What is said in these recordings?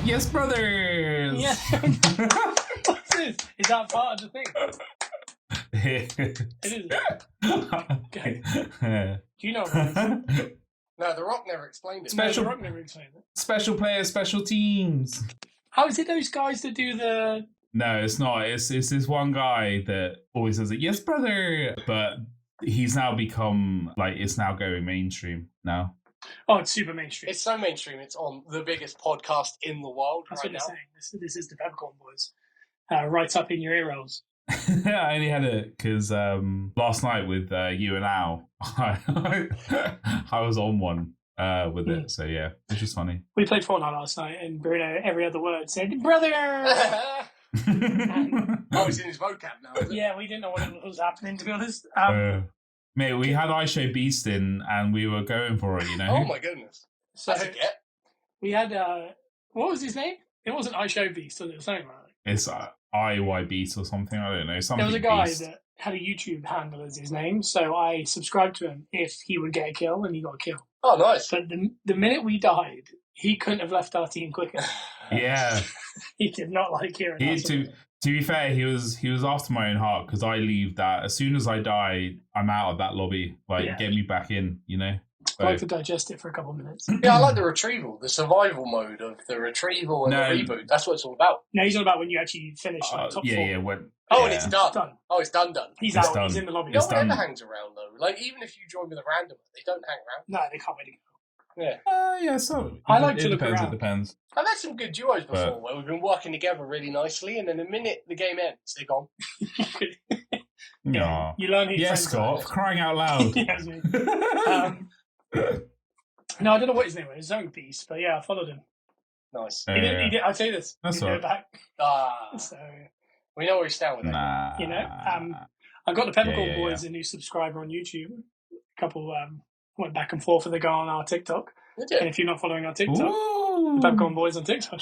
Yes, brothers. Yeah. What's this? Is that part of the thing? It is. Okay. Do you know what it is? No, The Rock never explained it. No, The Rock never explained it. Special players, special teams. How is it those guys that do the... No, it's not. It's this one guy that always says it. Yes, brother. But he's now become like it's now going mainstream now. Oh, it's super mainstream. It's so mainstream. It's on the biggest podcast in the world. That's right what now. they're saying. This is the Peppercorn Boys. Right up in your ear rolls. I only had it because last night with you and Al, I was on one with it. So yeah, which is funny. We played Fortnite last night, and Bruno, every other word said, brother! Oh, it's in his vocab now, is it? Yeah, we didn't know what was happening, to be honest. Mate, we had I Show Beast in, and we were going for it, you know? Oh my goodness. So That's a get. we had, what was his name? It wasn't I Show Beast, was it? Something like that. It's IY Beast or something, I don't know. Something There was a guy Beast. that had a YouTube handle as his name, so I subscribed to him if he would get a kill, and he got a kill. Oh, nice. But the minute we died, he couldn't have left our team quicker. Yeah. He did not like hearing us. To be fair, he was after my own heart because I leave that as soon as I die, I'm out of that lobby. Like, Yeah. get me back in, you know? I like to digest it for a couple of minutes. Yeah, I like the retrieval, the survival mode of the retrieval and No. the reboot. That's what it's all about. No, he's on about when you actually finish like, top four. Yeah. When, Oh, yeah. and it's done. Done. Oh, it's done. He's It's out. done. He's in the lobby. No It's one ever done. hangs around, though. Like, even if you join with a randomer, they don't hang around. No, they can't wait to go. Yeah. Yeah, so I like it to look depends, around. It depends. I've had some good duos before But- where we've been working together really nicely, and then the minute the game ends, they're gone. Yeah. You learn who your Yes, friends Scott, are. crying out loud. Yes, me. No, I don't know what his name was. Zone Beast, but yeah, I followed him. Nice. He did, I'll tell you this. That's he did all it back. Ah, So, we know where we stand with that. Nah. you know, I got the Peppercorn Yeah. Boys a new subscriber on YouTube. A couple went back and forth, and they go on our TikTok. Did And you? if you're not following our TikTok, Ooh. Peppercorn Boys on TikTok,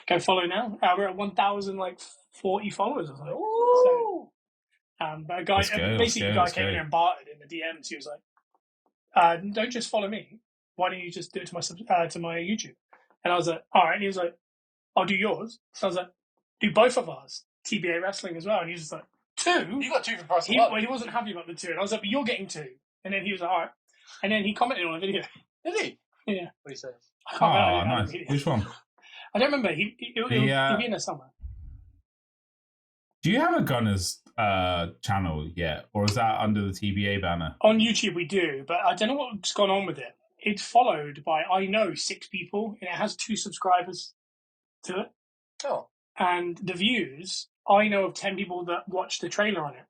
go follow now. We're at 1,040 followers or something. Ooh. But a guy, Let's go, basically, let's a go, guy let's came in go. and bartered in the DMs. He was like, "Don't just follow me. Why don't you just do it to my YouTube?" And I was like, "All right." And he was like, "I'll do yours." So I was like, "Do both of ours TBA wrestling as well?" And he was just like, "2?" You got 2 for price of He, one. well, he wasn't happy about the 2, and I was like, "But you're getting 2." And then he was like, "All right." And then he commented on a video. Did he? Yeah. What did he say? I can't remember. Oh, I nice. didn't read it. Which one? I don't remember. He'll be in there somewhere. Do you have a Gunners channel yet? Or is that under the TBA banner? On YouTube, we do, but I don't know what's gone on with it. It's followed by, I know, 6 people, and it has 2 subscribers to it. Oh. And the views, I know of 10 people that watch the trailer on it.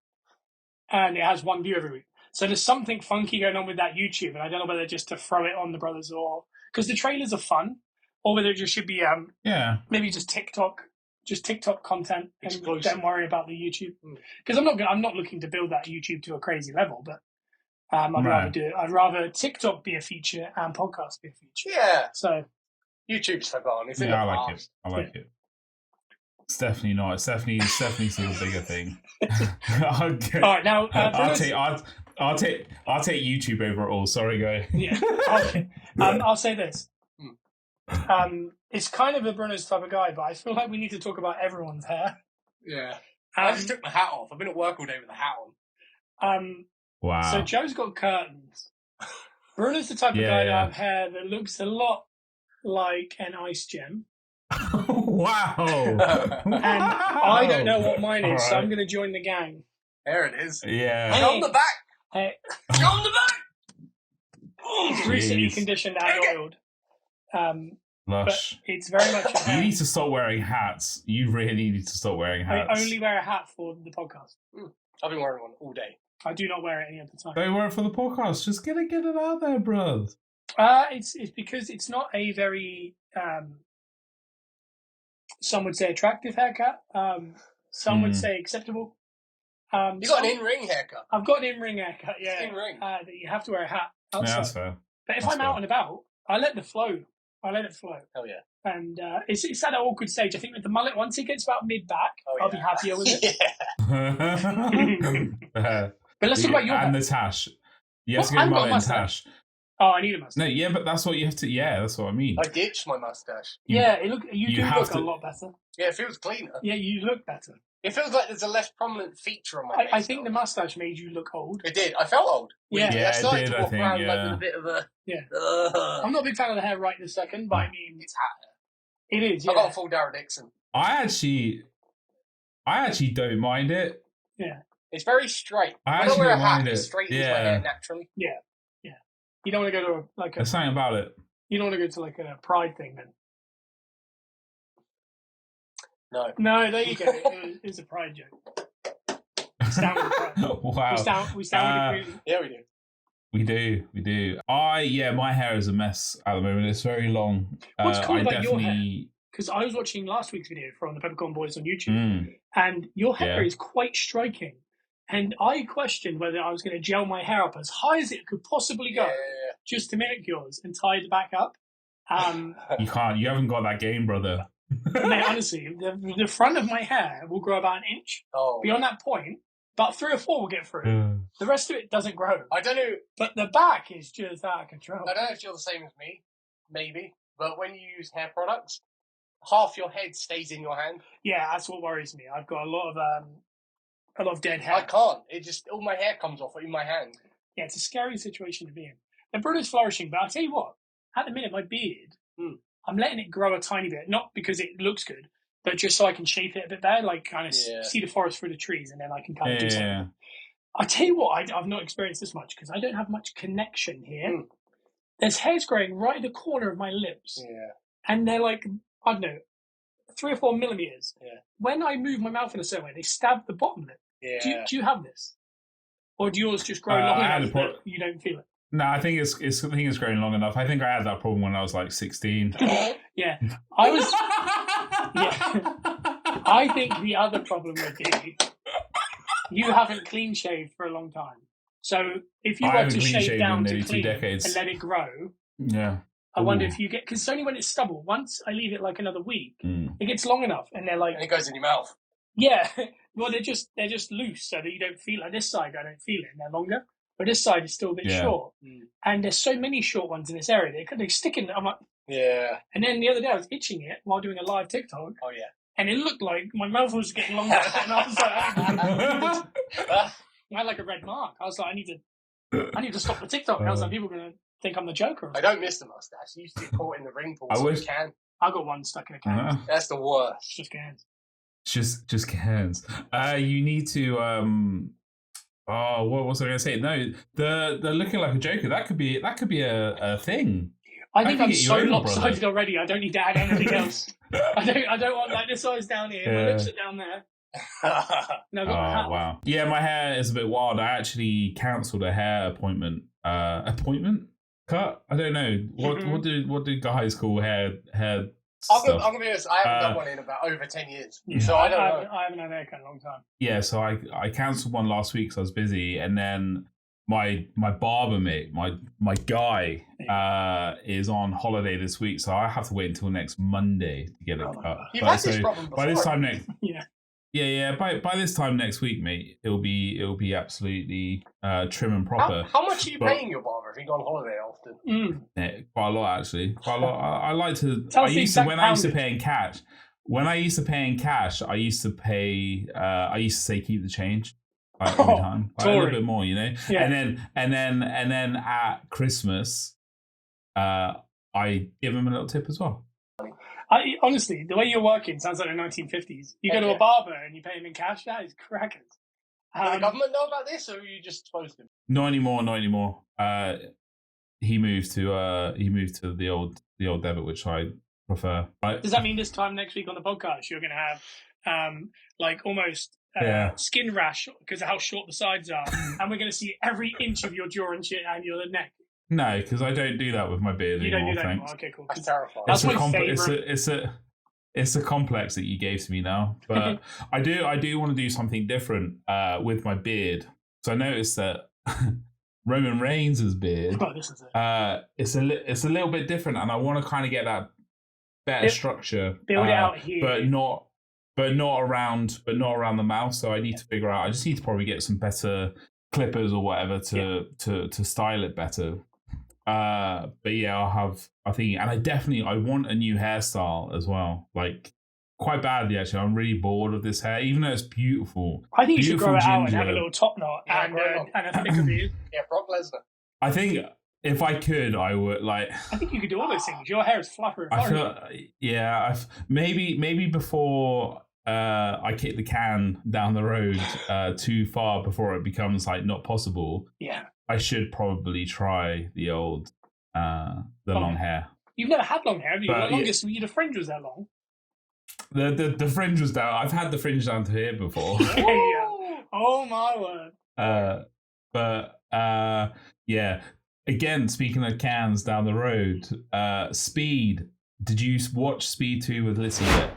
And it has 1 view every week. So there's something funky going on with that YouTube, and I don't know whether just to throw it on the brothers or... Because the trailers are fun, or whether it just should be maybe just TikTok content, and Exclusive. don't worry about the YouTube. Because I'm not looking to build that YouTube to a crazy level, but I'd rather TikTok be a feature and podcast be a feature. Yeah. So YouTube's for gone. It's in Yeah, the I like past. it. I like it. It's definitely not. It's definitely still a bigger thing. all right, now I'll take YouTube over it all. Sorry, guy. yeah, okay. I'll say this. It's kind of a Bruno's type of guy, but I feel like we need to talk about everyone's hair. Yeah. I just took my hat off. I've been at work all day with the hat on. Wow. So Joe's got curtains. Bruno's the type of guy to have hair that looks a lot like an ice gem. Wow. And I don't know what mine is, so I'm going to join the gang. There it is. Yeah. Hey. On the back. Hey, On the back. it's recently conditioned and oiled. But Lush. it's very much a You hair. need to stop wearing hats. You really need to stop wearing hats. I only wear a hat for the podcast. I've been wearing one all day. I do not wear it any other time. Don't wear it for the podcast. Just get it out there, bro. It's because it's not a very some would say attractive haircut. Some would say acceptable. You got an in-ring haircut. I've got an in-ring haircut. Yeah, In-ring. that you have to wear a hat outside. Yeah, that's fair. But if That's I'm out fair. and about, I let it flow. Hell yeah. And it's at an awkward stage. I think with the mullet, once it gets about mid-back, I'll be happier with it. Yeah. But let's talk about your and hair. the tash. You have Well, to go I've got a mullet and mustache. tash. Oh, I need a mustache. No, yeah, but that's what you have to. Yeah, that's what I mean. I ditched my mustache. You do look a lot better. Yeah, it feels cleaner. Yeah, you look better. It feels like there's a less prominent feature on my face. I think the mustache made you look old. It did. I felt old. Yeah, I started it did, to walk around yeah. like with a bit of a... Yeah. I'm not a big fan of the hair right this second, but I mean... It's hot. It is, yeah. I got a full Darryl Dixon. I actually don't mind it. Yeah. It's very straight. I when actually I wear don't a hat, mind it it. straightens my hair naturally. Yeah. Yeah. You don't want to go to There's something about it. You don't want to go to like a pride thing then. No, there you go. It's a pride joke. We stand with the pride. Wow. We stand with the queen. Yeah, we do. We do. My hair is a mess at the moment. It's very long. What's cool about your hair? Because I was watching last week's video from the Peppercorn Boys on YouTube, and your hair is quite striking. And I questioned whether I was going to gel my hair up as high as it could possibly go, just to mimic yours, and tie it back up. You can't. You haven't got that game, brother. Mate, honestly, the front of my hair will grow about an inch. Oh. Beyond that point, about 3 or 4 will get through. The rest of it doesn't grow. I don't know. But the back is just out of control. I don't know if you're the same as me, maybe. But when you use hair products, half your head stays in your hand. Yeah, that's what worries me. I've got a lot of dead hair. I can't. It just, all my hair comes off in my hand. Yeah, it's a scary situation to be in. And Bruno's flourishing, but I'll tell you what, at the minute, my beard, I'm letting it grow a tiny bit, not because it looks good, but just so I can shape it a bit better, like kind of see the forest through the trees, and then I can kind of do something. Yeah. I tell you what, I've not experienced this much because I don't have much connection here. There's hairs growing right at the corner of my lips, and they're like, I don't know, 3 or 4 millimeters. Yeah. When I move my mouth in a certain way, they stab the bottom lip. Yeah. Do you have this, or do yours just grow long enough that you don't feel it? No, I think it's growing long enough. I think I had that problem when I was like 16. Yeah, I was. I think the other problem would be you haven't clean shaved for a long time. So if you were to shave down to clean and let it grow, I wonder if you get, because it's only when it's stubble. Once I leave it like another week, it gets long enough, and they're like, and it goes in your mouth. Yeah, well they're just loose so that you don't feel like this side. I don't feel it, and they're longer. But this side is still a bit short. And there's so many short ones in this area. They stick in. I'm like, And then the other day I was itching it while doing a live TikTok. Oh, yeah. And it looked like my mouth was getting longer. And I was like, I had like a red mark. I was like, I need to stop the TikTok. I was like, people are going to think I'm the Joker. I don't miss the mustache. You used to get caught in the ring pool. I got one stuck in a can. That's the worst. It's just cans. Just cans. You need to... Oh, what was I going to say? No, the looking like a Joker. That could be a thing. I think I'm so lopsided already. I don't need to add anything else. I don't want like this size down here. My lips are down there. No, wow. Yeah, my hair is a bit wild. I actually cancelled a hair appointment. Cut? I don't know. What do guys call hair? I'm gonna be honest. I haven't done one in about over 10 years, so I don't know. I haven't had a haircut in a long time. Yeah, so I cancelled one last week because I was busy, and then my barber mate, my guy, is on holiday this week, so I have to wait until next Monday to get it cut. You've had this problem before. By this time next, yeah. By this time next week, mate, it'll be absolutely trim and proper. How much are you paying your barber if you go on holiday often? Yeah, quite a lot actually. Quite a lot. I like to. I used to pay in cash. When I used to pay in cash, I used to say keep the change. Like, every time, like, a little bit more, you know. Yeah. And then at Christmas, I give him a little tip as well. Honestly, the way you're working sounds like the 1950s. You go to a barber and you pay him in cash. That is crackers. Does the government know about this, or are you just supposed to? Not anymore. He moved to the old debit, which I prefer. Does that mean this time next week on the podcast you're going to have like almost skin rash because of how short the sides are, and we're going to see every inch of your jaw and shit and your neck? No, because I don't do that with my beard anymore. You don't do that thanks. anymore. Okay, cool. That's terrifying. That's my favorite. It's a complex that you gave to me now, but I do want to do something different with my beard. So I noticed that Roman Reigns' beard, this is it. It's a little bit different, and I want to kind of get that better structure, build it out here, but not around the mouth. So I need to figure out. I just need to probably get some better clippers or whatever to style it better. But yeah, I want a new hairstyle as well. Like quite badly actually. I'm really bored of this hair, even though it's beautiful. I think you should grow it out and ginger. have a little top knot and a thicker beard. Yeah, Brock Lesnar. I think if I could, I would like. I think you could do all those things. Your hair is fluffer and flurry. Maybe before I kick the can down the road too far before it becomes like not possible. Yeah. I should probably try the old long hair. You've never had long hair, have you? The longest the fringe was that long. The fringe was down. I've had the fringe down to here before. Yeah. Oh my word. Yeah. Again, speaking of cans down the road, Speed. Did you watch Speed 2 with Lissy yet?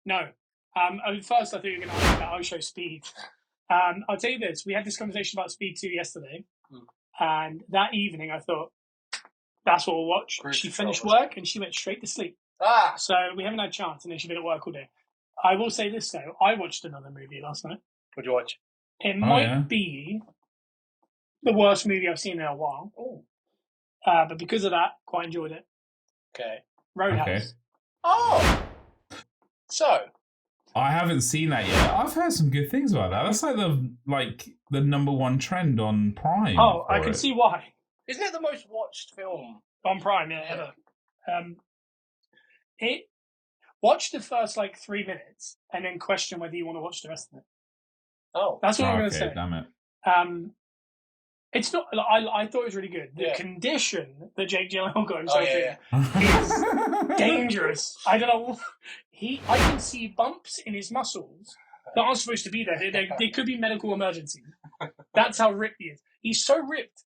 No. First, I thought you were going to ask about our show Speed. I'll tell you this. We had this conversation about Speed 2 yesterday. And that evening, I thought, that's what we'll watch. She finished work and she went straight to sleep. So we haven't had a chance. And then she's been at work all day. I will say this, though. I watched another movie last night. What'd you watch? It might be the worst movie I've seen in a while. But because of that, quite enjoyed it. Okay. Roadhouse. Okay. Oh! So... I haven't seen that yet. I've heard some good things about that. That's like the number one trend on Prime. Oh, I can see why. Isn't it the most watched film on Prime? Yeah, ever. Watch the first 3 minutes and then question whether you want to watch the rest of it. Oh, that's what I'm going to say. Damn it. It's not. I thought it was really good. The condition that Jake Gyllenhaal got himself in is dangerous. I don't know. I can see bumps in his muscles that aren't supposed to be there. They could be medical emergencies. That's how ripped he is. He's so ripped.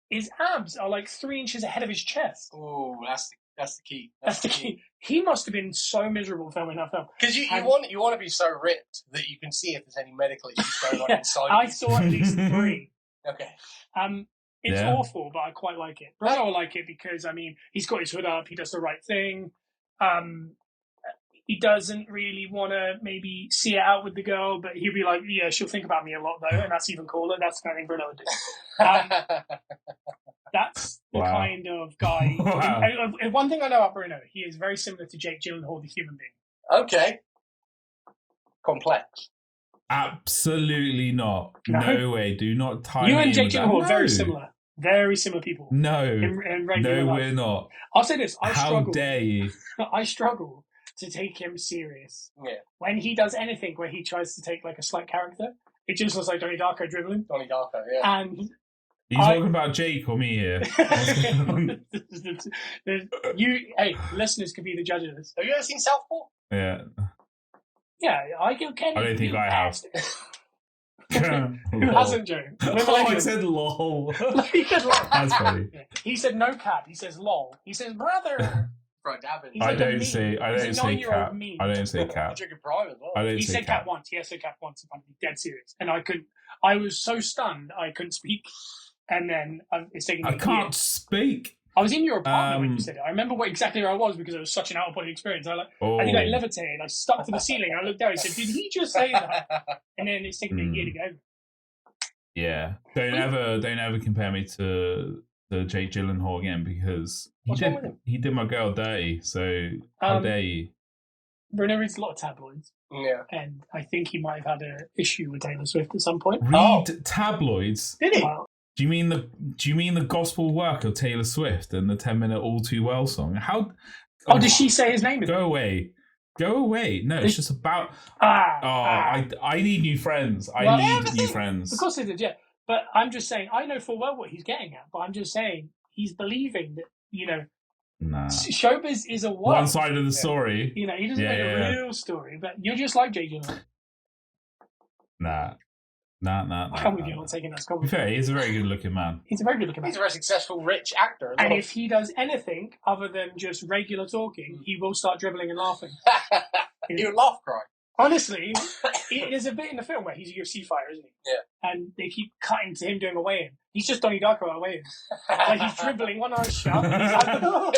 His abs are 3 inches ahead of his chest. Oh, that's the key. That's the key. He must have been so miserable filming that film. Because you want to be so ripped that you can see if there's any medical issues going on inside. I saw at least 3. Okay. It's awful, but I quite like it. Bruno will like it because, he's got his hood up, he does the right thing. He doesn't really want to maybe see it out with the girl, but he'll be like, yeah, she'll think about me a lot, though, and that's even cooler. That's the kind of thing Bruno would do. That's the kind of guy. Wow. And one thing I know about Bruno, he is very similar to Jake Gyllenhaal, the human being. Okay. Complex. Absolutely not. No way. Do not tie you and Jake Gyllenhaal are very similar. Very similar people. No. In no, life. We're not. I'll say this. How dare you? I struggle to take him serious. Yeah. When he does anything where he tries to take a slight character, it just looks like Donnie Darko dribbling. Donnie Darko, yeah. And you talking about Jake or me here? Hey, listeners can be the judge of this. Have you ever seen Southpaw? Yeah. Yeah, I don't think I have. Who hasn't, Joe? I said lol. That's funny. Yeah. He said no cap. He says lol. He says brother. I don't say cap. I don't say cap. He said cap once. He said cap once. If I'm dead serious, and I was so stunned I couldn't speak. And then it's taking me I can't speak. I was in your apartment when you said it. I remember exactly where I was because it was such an out-of-body experience. I think I levitated. I stuck to the ceiling. And I looked down. I said, "Did he just say that?" And then it's taken me a year to get over. Yeah, don't ever compare me to Jake Gyllenhaal again because he did my girl dirty. So how dare you? Bruno reads a lot of tabloids. Yeah, and I think he might have had an issue with Taylor Swift at some point. Read tabloids? Did he? Do you mean the gospel work of Taylor Swift and the 10-minute All Too Well song? How? Oh, did she say his name? Go away. No, it's just about. I need new friends. I need new friends. Of course they did, yeah. But I'm just saying, I know full well what he's getting at. But I'm just saying, he's believing that showbiz is a work. One side of the story. He doesn't make a real story. But you're just like Jake Gyllenhaal. Nah. I can't believe you're not taking that compliment. Fair, he's a very good-looking man. He's a very good-looking man. He's a very successful, rich actor. And if he does anything other than just regular talking, he will start dribbling and laughing. He'll laugh cry. Honestly, there's a bit in the film where he's a UFC fighter, isn't he? Yeah. And they keep cutting to him doing a weigh-in. He's just Donnie Darko at a weigh-in. He's dribbling, one eye shut.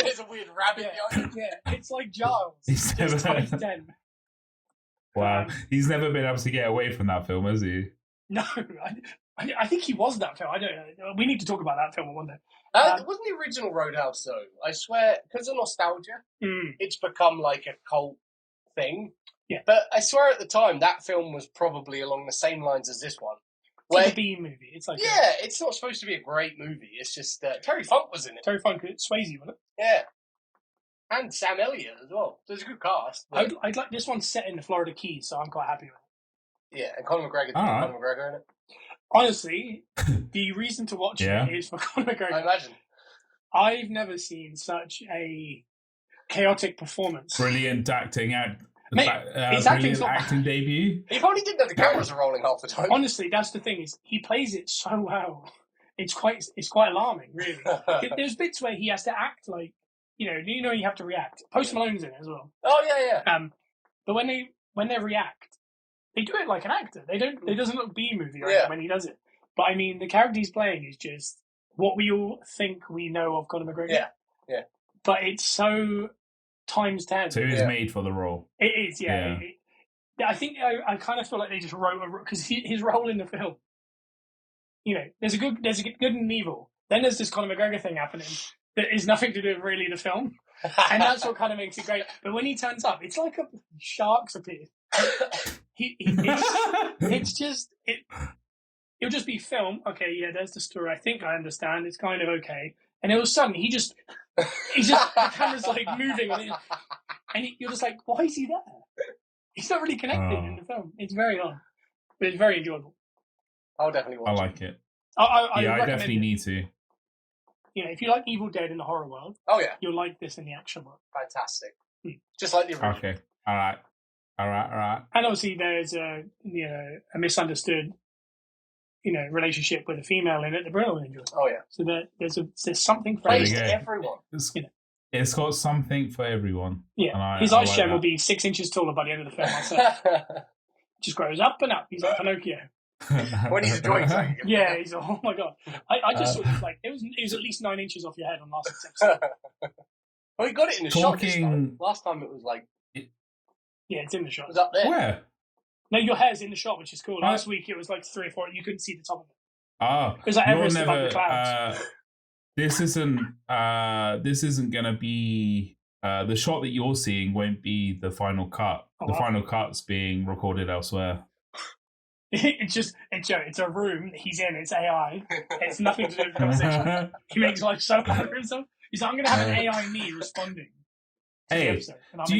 There's a weird rabbit behind him. Yeah, it's like Giles. Just times 10. Wow. He's never been able to get away from that film, has he? No, I think he was that film. I don't know. We need to talk about that film one day. It wasn't the original Roadhouse, though. I swear, because of nostalgia, it's become like a cult thing. Yeah. But I swear at the time, that film was probably along the same lines as this one. It's like a B movie. It's like it's not supposed to be a great movie. It's just Terry Funk was in it. Terry Funk, Swayze, wasn't it? Yeah. And Sam Elliott as well. So it's a good cast. I'd like this one set in the Florida Keys, so I'm quite happy with it. Yeah, and Conor McGregor. Conor McGregor in it. Honestly, the reason to watch it is for Conor McGregor. I imagine. I've never seen such a chaotic performance. Brilliant acting. His acting's not acting debut. He probably didn't know the cameras are rolling half the time. Honestly, that's the thing, is he plays it so well. It's quite alarming, really. There's bits where he has to act like, you have to react. Post Malone's in it as well. Oh yeah. But when they react, they do it like an actor. It doesn't look B-movie when he does it. But I mean, the character he's playing is just what we all think we know of Conor McGregor. Yeah. But it's so times 10. So he was made for the role. It is, yeah. I think I kind of feel like they just wrote because his role in the film. There's a good and an evil. Then there's this Conor McGregor thing happening that is nothing to do with really the film, and that's what kind of makes it great. But when he turns up, it's like sharks appear. It's just it'll just be film. Okay, yeah, there's the story. I think I understand. It's kind of okay. And all of a sudden, the camera's like moving, and you're just like, why is he there? He's not really connected in the film. It's very odd, but it's very enjoyable. I'll definitely watch it. I like it. I definitely need to. If you like Evil Dead in the horror world, you'll like this in the action world. Fantastic. Just like the original. Okay. All right. And obviously, there's a misunderstood, relationship with a female in it that Bruno enjoys. Oh yeah. So there's something for everyone. It's got something for everyone. Yeah. His ice gem will be 6 inches taller by the end of the film. Just grows up and up. He's like Pinocchio. When he's enjoying something. Yeah, he's oh my god. I just thought it was at least 9 inches off your head on last episode. Well, he got it in the shot this time. Last time it was like it's in the shot. It was up there. Where? No, your hair's in the shot, which is cool. Last week it was like 3 or 4. You couldn't see the top of it. Oh, it was like Everest above the clouds. This isn't gonna be the shot that you're seeing won't be the final cut. The final cut's being recorded elsewhere. It's a room that he's in. It's AI. It's nothing to do with the conversation. He makes life so hard for himself. He's like, I'm gonna have an AI me responding. Hey, do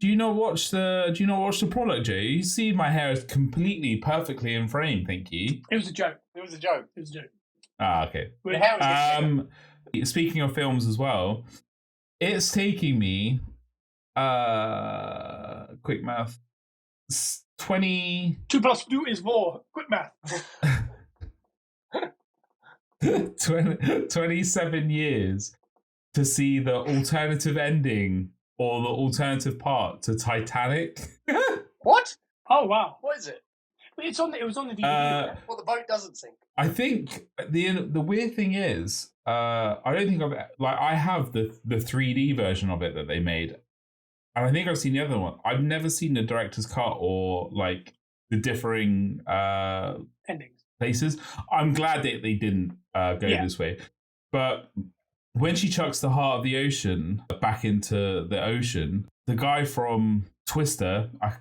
you not watch the product, Jay? You see my hair is completely perfectly in frame, thank you. It was a joke. Ah, okay. The hair was speaking of films as well, it's taking me quick math 2 + 2 is 4. Quick math. 27 years to see the alternative ending or the alternative part to Titanic. What? Oh wow! What is it? It was on the DVD. Well, the boat doesn't sink. I think the weird thing is, I don't think I have the 3D version of it that they made, and I think I've seen the other one. I've never seen the director's cut or like the differing endings places. I'm glad that they didn't go this way, but when she chucks the heart of the ocean back into the ocean, the guy from Twister, I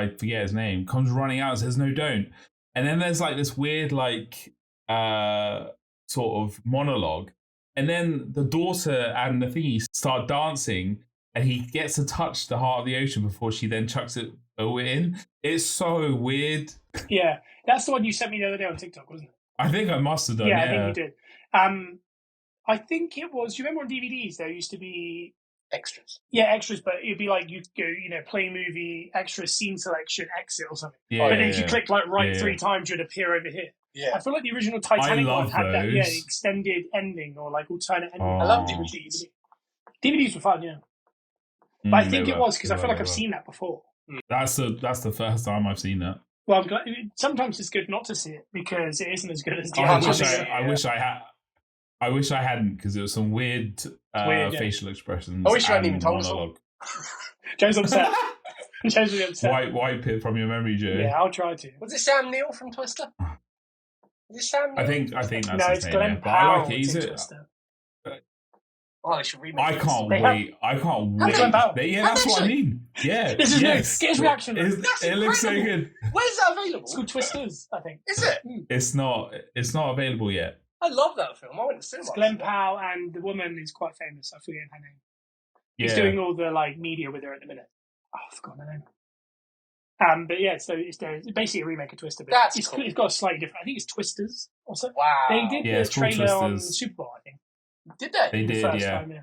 forget his name, comes running out and says, "No, don't." And then there's like this weird like sort of monologue, and then the daughter and the thingy start dancing, and he gets to touch the heart of the ocean before she then chucks it in. It's so weird. Yeah, that's the one you sent me the other day on TikTok, wasn't it? I think I must have done. Yeah, I think you did. I think it was. Do you remember on DVDs there used to be extras? Yeah, extras, but it'd be like you'd go, play movie, extra scene selection, exit or something. Yeah, but then if you click like 3 times, you'd appear over here. Yeah, I feel like the original Titanic one had that extended ending or like alternate ending. I love DVDs. DVDs were fun, yeah. But I think it was because I feel like I've seen that before. That's the first time I've seen that. Well, I'm glad, sometimes it's good not to see it because it isn't as good as the I wish I hadn't, because it was some weird facial expressions. I wish you hadn't even told us. Joe's upset. Joe's really upset. Wipe it from your memory, Joe. Yeah, I'll try to. Was it Sam Neill from Twister? Is it Sam I Neill? think that's his name. Glenn Yeah. But I Powell. like it. He's Twister. Oh, they should remake I this. can't wait. I can't wait. Glenn Powell. Yeah, that's what I mean. Yeah. This is yes. new. Get his reaction. It looks so good. Where's that available? It's called Twisters, I think. Is it? It's not available yet. I love that film. I went to cinema. It's Glenn Powell and the woman is quite famous. I forget her name. Yeah. He's doing all the media with her at the minute. Oh, I forgot her name. But yeah, so it's basically a remake of Twister. But That's cool. It's got a slightly different. I think it's Twisters also. Wow. They did the it's called trailer on the Twisters. Super Bowl, I think. Did they? They The did, first yeah. time, yeah.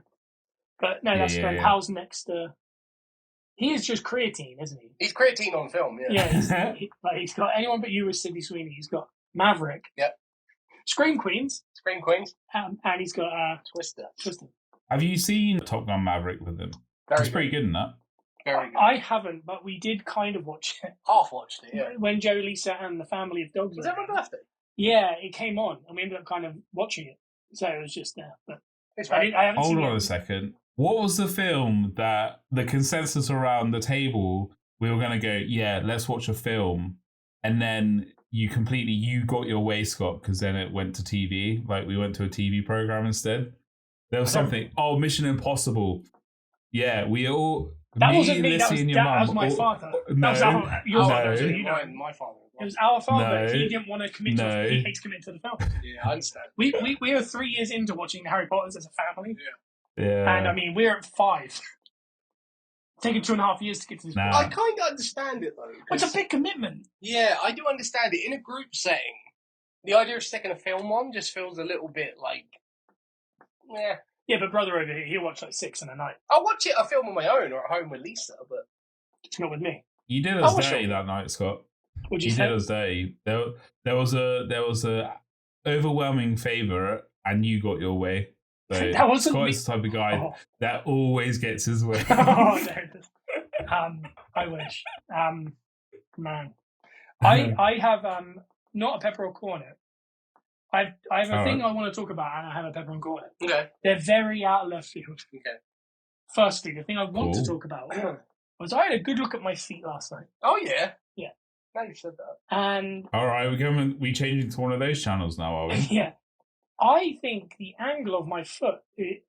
But no, that's Glenn Powell's next. He is just creatine, isn't he? He's creatine on film, yeah. Yeah, he's got Anyone But You with Sydney Sweeney. He's got Maverick. Yep. Scream Queens. Scream Queens. And he's got Twister. Have you seen Top Gun Maverick with him? It's pretty good in that. Very good. I haven't, but we did kind of watch it. Half watched it, yeah. When Joe, Lisa, and the family of dogs Was were that my around. birthday? Yeah, it came on, and we ended up kind of watching it. So it was just there. But It's I haven't Hold seen on it. a second. What was the film that the consensus around the table, we were going to go, yeah, let's watch a film, and then you got your way, Scott, because then it went to TV. Like, we went to a TV program instead. There was something. Oh, Mission Impossible. Yeah, we all... That me, wasn't me. Lissy, and your That mum was my all- father. No, That was your father. no. You know. My father. It was our father. No. He didn't want to commit to it. He hates committing to the film. Yeah, I understand. We are 3 years into watching the Harry Potters as a family. Yeah. And I mean, we're at 5. Taking 2.5 years to get to this point. I kind of understand it, though. It's a big commitment. Yeah, I do understand it. In a group setting, the idea of sticking a film on just feels a little bit like, yeah. Yeah, but brother over here, he'll watch like 6 in a night. I'll watch a film on my own or at home with Lisa, but... It's not with me. You did I us watched dirty it. that night, Scott. What'd you You say? did us dirty. There was a overwhelming favourite, and you got your way. So That wasn't Scott me. is the type of guy Oh. that always gets his way. Oh, no. I wish. Man. I have not a pepper or cornet. I have a thing I want to talk about, and I have a pepper and cornet. Okay. They're very out of left field. Okay. Firstly, the thing I want to Cool. talk about was I had a good look at my feet last night. Oh, yeah? Yeah. Now you said that. And All right, we changing to one of those channels now, are we? yeah, I think the angle of my foot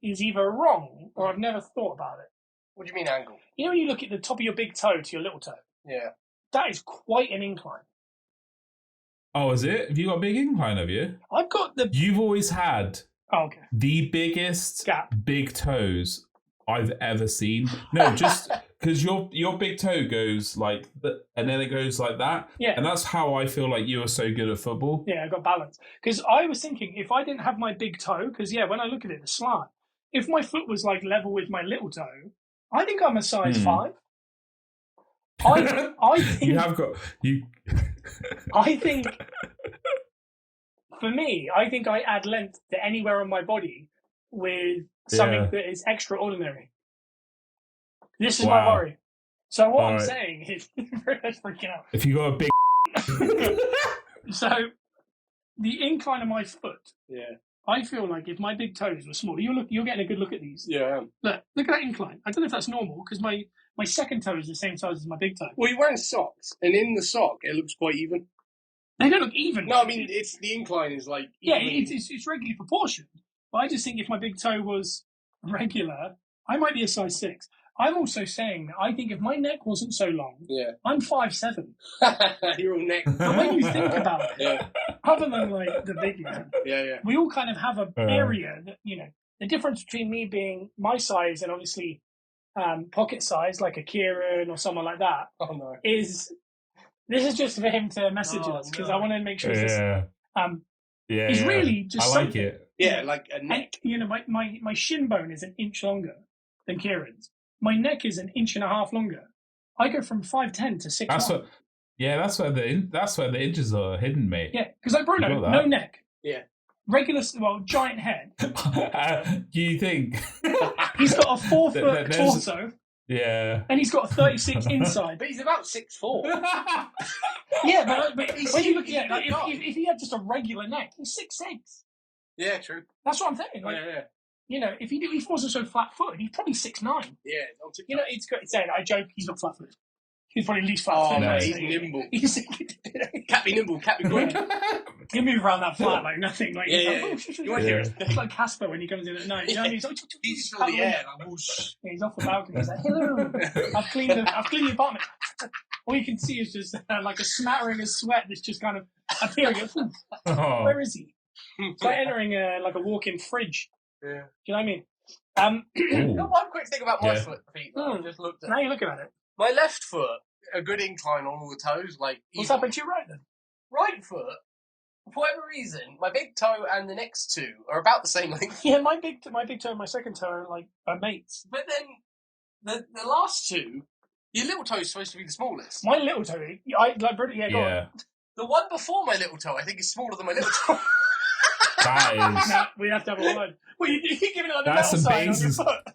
is either wrong or I've never thought about it. What do you mean angle? You know when you look at the top of your big toe to your little toe? Yeah. That is quite an incline. Oh, is it? Have you got a big incline, have you? I've got the... You've always had Oh, okay. the biggest Gap. big toes I've ever seen. No, just because your big toe goes like that, and then it goes like that. Yeah. And that's how I feel like you are so good at football. Yeah, I got balance. Because I was thinking, if I didn't have my big toe, because yeah, when I look at it, the slant, if my foot was like level with my little toe, I think I'm a size 5. I think, You have got you. I think, for me, I think I add length to anywhere on my body with something that is extraordinary. This is my Wow. worry. So what All I'm right. saying is, Bruno's freaking out. If you got a big. So, the incline of my foot, Yeah. I feel like if my big toes were smaller, you're getting a good look at these. Yeah. Look at that incline. I don't know if that's normal because my second toe is the same size as my big toe. Well, you're wearing socks, and in the sock, it looks quite even. They don't look even. No, I mean, it's the incline is like... yeah, evenly- it's regularly proportioned. But I just think if my big toe was regular, I might be a size 6. I'm also saying that I think if my neck wasn't so long, Yeah. I'm 5'7". You're all neck. But when you think about it, Yeah. other than like the big man, Yeah. we all kind of have a area that, the difference between me being my size and obviously pocket size, like a Kieran or someone like that, Oh, no. is this is just for him to message us because I want to make sure he's listening. It's really just I like something. it. Yeah, like a And, neck. my shin bone is an inch longer than Kieran's. My neck is an inch and a half longer. I go from 5'10" to 6'1". That's where the inches are hidden, mate. Yeah, because like Bruno, You got that. no neck. Yeah. Regular, giant head. Do you think? He's got a 4 foot There's- torso, Yeah. and he's got a 36 inside. But he's about 6'4". Yeah, but He's when you look he's at a it, big guy. if he had just a regular neck, he's 6'6". Yeah, true. That's what I'm saying. Like, Yeah. if he wasn't so flat footed, he's probably 6'9". Yeah. I'll take It's saying I joke he's not flat footed. He's probably least fat. Oh, No. mate, he's nimble. He's Can't be nimble, can't be quick. he'll move around that flat like nothing. Like, Yeah. You won't hear it. It's like Casper when he comes in at night. You know what I mean? He's like, He's just in the air, like, whoosh. Yeah, he's off the balcony. He's like, hello, I've cleaned the apartment. All you can see is just like a smattering of sweat that's just kind of appearing. Oh. Where is he? It's like entering like a walk-in fridge. Yeah. Do you know what I mean? Ooh. One quick thing about my Yeah. feet. That I just looked at. Now you're looking at it. My left foot, a good incline on all the toes. Like What's even. happened to your right then? Right foot, for whatever reason, my big toe and the next two are about the same length. Yeah, my big toe and my second toe are mates. But then the last two, your little toe is supposed to be the smallest. My little toe, go on. The one before my little toe, I think, is smaller than my little toe. That is. Nah, we have to have a word. Well, you're giving it like the That's metal some sign on your bases. foot.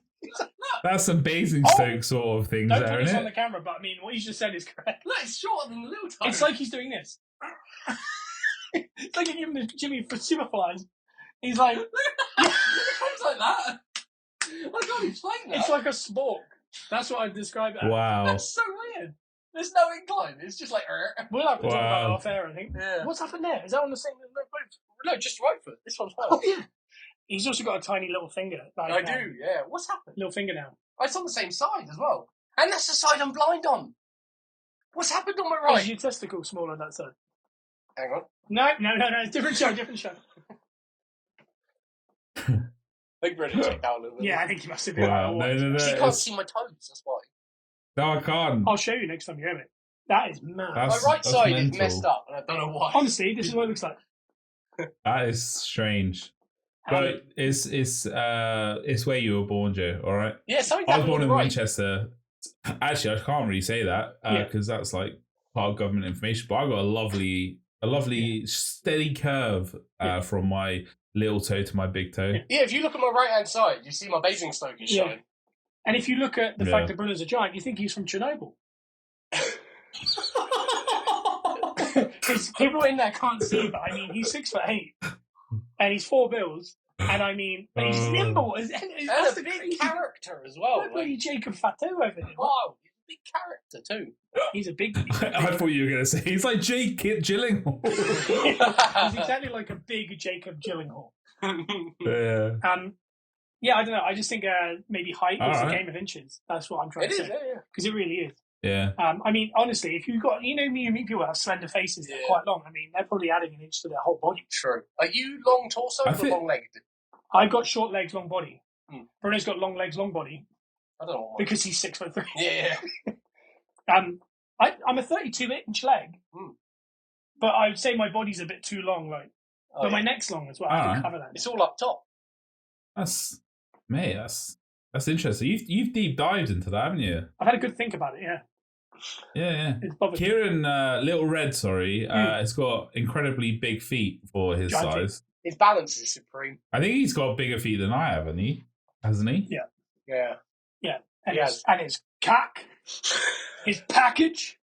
That's some Basingstoke sort of things Don't there, put this isn't on the it? camera, but I mean, what you just said is correct. No, it's shorter than the little toe. It's like he's doing this. It's like giving the Jimmy for superflies. He's like, It's like that. I can't explain that. it's like a spork. That's what I'd describe it as. Wow. That's so weird. There's no incline. It's just like. We'll have to talk about it Wow. off air, I think. Yeah. What's happened there? Is that on the same? No, just right foot. This one's fine. Oh, yeah. He's also got a tiny little finger. Like, I do, yeah. What's happened? Little fingernail. Oh, it's on the same side as well. And that's the side I'm blind on. What's happened on my Is right? your testicle smaller on that side? Hang on. No. It's different show. I think Bruno checked out a little bit. Yeah, I think he must have been. Wow. Like, No. She can't it's- see my toes, that's why. No, I can't. I'll show you next time you have it. That is mad. That's- My right side mental. is messed up, and I don't know why. Honestly, this is what it looks like. That is strange. But it's where you were born, Joe. All right. Yeah, something I was happened born on in the right. Manchester. Actually, I can't really say that because that's like part of government information. But I got a lovely steady curve from my little toe to my big toe. Yeah, if you look at my right-hand side, you see my Basingstoke is showing. And if you look at the fact that Bruno's a giant, you think he's from Chernobyl. Because people in there can't see, but I mean, he's 6'8", and he's 4 bills, and I mean, but he's nimble. And a big character as well. What about you, Jacob Fatou over there? Wow, he's a big character too. He's a big. I thought you were going to say he's like Jake Gyllenhaal. He's exactly like a big Jacob Gyllenhaal. Yeah. Yeah, I don't know. I just think maybe height is a right. game of inches. That's what I'm trying It to is, say. yeah. Because it really is. Yeah. I mean, honestly, if you've got, you meet people that have slender faces that are quite long. I mean, they're probably adding an inch to their whole body. True. Are you long torso or long legged? I've got short legs, long body. Hmm. Bruno's got long legs, long body I don't know why. because he's 6'3". Yeah. I'm a 32-inch leg, but I would say my body's a bit too long, right? But my neck's long as well. I can cover that. It's all up top. That's interesting. You've deep dived into that, haven't you? I've had a good think about it. Yeah. Yeah. It's bothered. Kieran, Little Red, has got incredibly big feet for his Gigantic. size. His balance is supreme. I think he's got bigger feet than I have, hasn't he? Yeah. Yeah. Yeah. And, Yes. his cack, his package,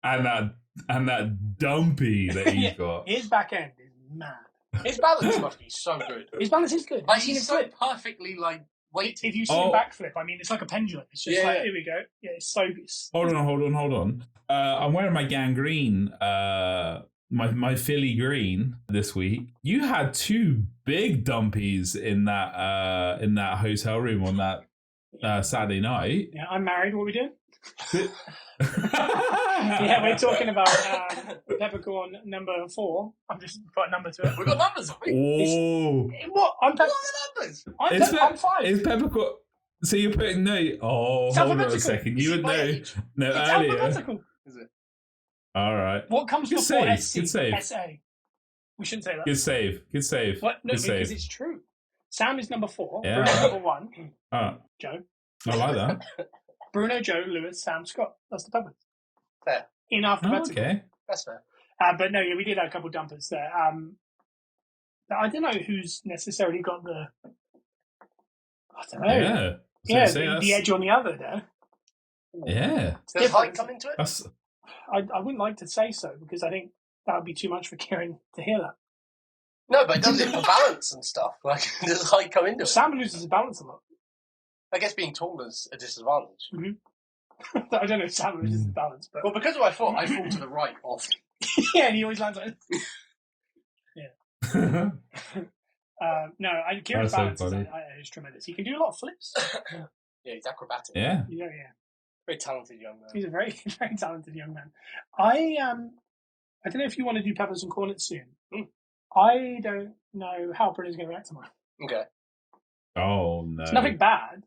And that dumpy that he's got. his back end is mad. His balance must be so good. His balance is good. Like, You've seen him he's so flip. perfectly, like, weighted. If you see him backflip, I mean, it's like a pendulum. It's just like, here we go. Yeah, it's so good. Hold on. I'm wearing my gangrene, my Philly green this week. You had 2 big dumpies in that hotel room on that Saturday night. Yeah, I'm married. What are we doing? Yeah, we're talking about Peppercorn number 4. I'm just put a number to it. We've got numbers, have we? Oh, What? I'm What are the numbers? I'm 5. Is Peppercorn? So you're putting hold on a second. You would know. Age. No, It's earlier. alphabetical. Is it? All right. What comes Good before save, SC? good save. SA. We shouldn't say that. Good save. What? No, Good because save. it's true. Sam is number 4. Yeah. Bruno's number 1. Oh, Joe. I like that. Bruno, Joe, Lewis, Sam, Scott. That's the Peppers. Fair. In Oh, alphabetical. okay. That's fair. But no, yeah, we did have a couple dumpers there. I don't know who's necessarily got the. I don't know. Yeah. Yeah, So the edge on the other there. Yeah. Does height come into it? That's I wouldn't like to say so because I think that would be too much for Kieran to hear that. No, but it does it for balance and stuff. Like, does height come into it? Sam loses his balance a lot. I guess being tall is a disadvantage. Mm-hmm. I don't know if Sam is the balance, but Well, because of my foot, I fall to the right often. yeah, and he always lands on. Yeah. No, Kieran's balance is tremendous. He can do a lot of flips. Yeah, he's acrobatic. Yeah. Yeah. Very talented young man. He's a very, very talented young man. I don't know if you want to do Peppers and Cornets soon. I don't know how Bruno's going to react tomorrow. Okay. Oh no. It's nothing bad.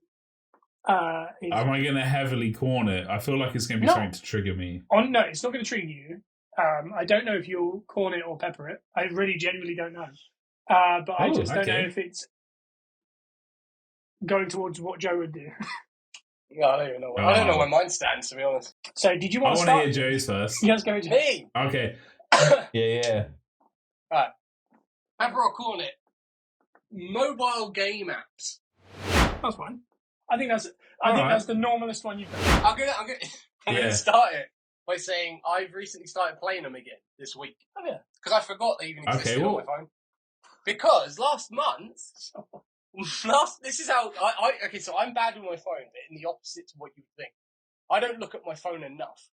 Am I going to heavily corn it? I feel like it's going to be something to trigger me. No, it's not going to trigger you. I don't know if you'll corn it or pepper it. I really genuinely don't know. But I just don't know if it's going towards what Joe would do. Yeah, I don't even know. I don't know where mine stands, to be honest. So, did you want to start? I want to hear Joe's first. Yes, go Joe. Me. Okay. Yeah. Right. Pepper or corn it. Mobile game apps. That's fine. I think that's the normalest one you've done. I'm gonna start it by saying I've recently started playing them again this week. Oh yeah. Because I forgot they even existed on my phone. Because last month, this is how so I'm bad with my phone, but in the opposite to what you would think. I don't look at my phone enough.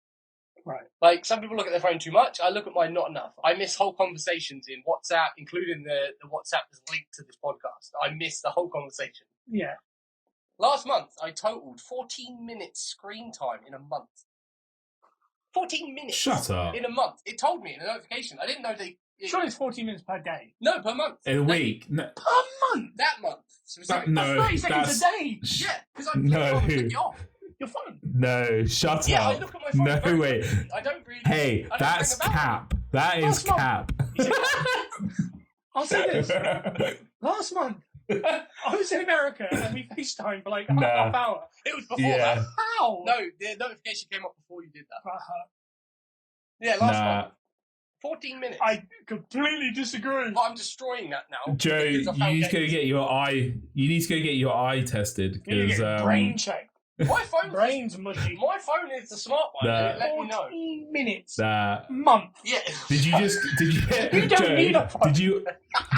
Right. Like, some people look at their phone too much. I look at mine not enough. I miss whole conversations in WhatsApp, including the WhatsApp that's linked to this podcast. I miss the whole conversation. Yeah. Last month, I totaled 14 minutes screen time in a month. 14 minutes. Shut up. In a month. It told me in a notification. I didn't know Surely it's 14 minutes per day. No, per month. In a week. No. Per month? That month. That's 30 seconds a day. Yeah, because I'm trying to pick it off. Your phone. No, shut up. Yeah, I look at my phone. No way. I don't really. Hey, that's cap. That is cap. I'll say this. Last month, I was in America and we FaceTimed for like half hour. It was before that. How? No, the notification came up before you did that. Yeah, last month. 14 minutes. I completely disagree. Well, I'm destroying that now. Joe, you need to go get your eye. You need to go get your eye tested because brain check. My phone's brain's mushy. My phone is the smart one. Let me know. 14 minutes. Month. Yeah. Did you you don't need a phone.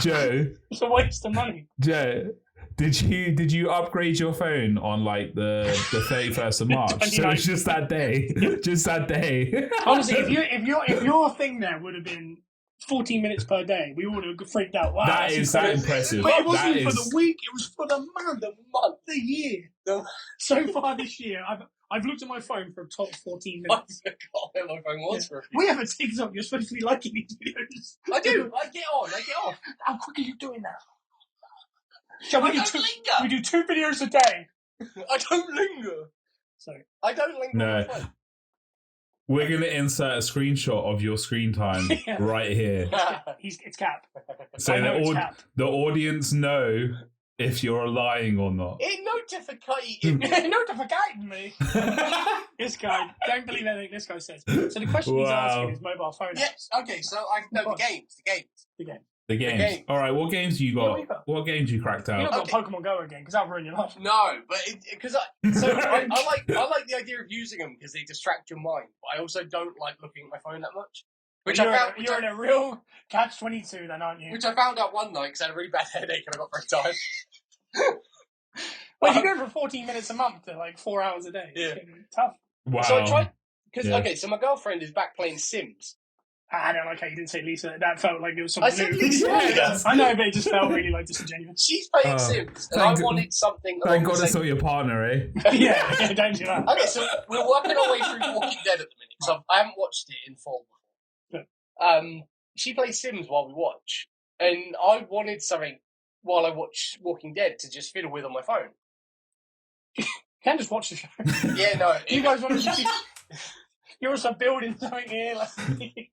Joe? It's a waste of money. Joe, did you upgrade your phone on like the 31st of March? So it's just that day. Just that day. Honestly, if your thing there would have been 14 minutes per day, we would have freaked out. Wow, that is that impressive. But it wasn't for the week, it was for the month, the year. So far this year, I've looked at my phone for a top 14 minutes. I forgot where my phone was for a few. We have a TikTok, you're supposed to be liking these videos. I do, I get on. How quick are you doing that? We do 2 videos a day. I don't linger. Sorry. I don't linger on my phone. We're going to insert a screenshot of your screen time right here. It's cap. So the audience know if you're lying or not. It notified me. This guy, don't believe anything this guy says. So the question he's asking is mobile phone. Yes, okay, so the games. The games. All right, what games you got? What games you cracked out? You not got Pokemon Go again, because that'll ruin your life. No, but I like the idea of using them because they distract your mind. But I also don't like looking at my phone that much. You're in a real catch-22 then, aren't you? Which I found out one night because I had a really bad headache and I got very tired. Well, you go from 14 minutes a month to like 4 hours a day. Yeah. It's tough. Wow. So I tried, so my girlfriend is back playing Sims. I don't like how you didn't say Lisa. That felt like it was something new. I said Lisa. Yeah. I know, but it just felt really like disingenuous. She's playing Sims, and I wanted something. Thank God it's not your partner, eh? yeah, don't do that. Okay, so we're working our way through Walking Dead at the minute, so I haven't watched it in full before. She plays Sims while we watch, and I wanted something while I watch Walking Dead to just fiddle with on my phone. You can't just watch the show. Yeah, no. You guys want to You're also building something here.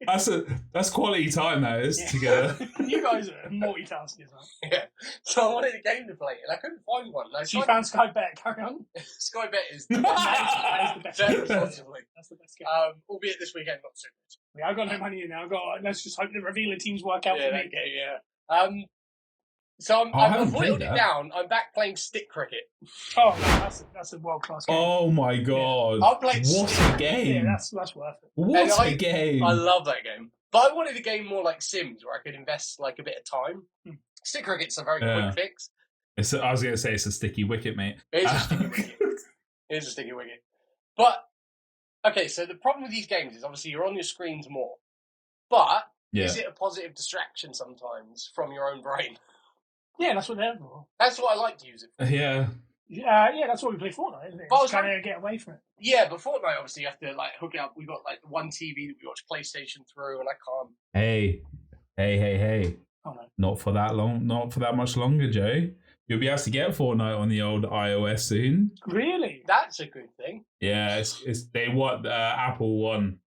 That's quality time, that is, together. You guys are multitasking. Yeah. So I wanted a game to play, and I couldn't find one. She found Sky Bet. Carry on. Sky Bet is the best. That is the best. Very responsibly. That's the best game. Albeit this weekend, not so good. Yeah, I've got no money in now. Let's just hope the revealer teams work out for me. Yeah. So I've whittled it down. I'm back playing stick cricket. Oh, man, that's a world class game. Oh my god! I played what a game! Yeah, that's worth it. What a game! I love that game, but I wanted a game more like Sims, where I could invest like a bit of time. Stick cricket's a very quick fix. I was going to say it's a sticky wicket, mate. It is a sticky wicket. It is a sticky wicket. But Okay, so the problem with these games is obviously you're on your screens more, but is it a positive distraction sometimes from your own brain? Yeah, that's what they're for. That's what I like to use it for. Yeah. Yeah, that's what we play Fortnite, isn't it? But just kind of get away from it. Yeah, but Fortnite, obviously, you have to like hook it up. We've got like one TV that we watch PlayStation through, and I can't. Hey. Oh, no. Not for that long. Not for that much longer, Joe. You'll be able to get Fortnite on the old iOS soon. Really? That's a good thing. Yeah, Apple won.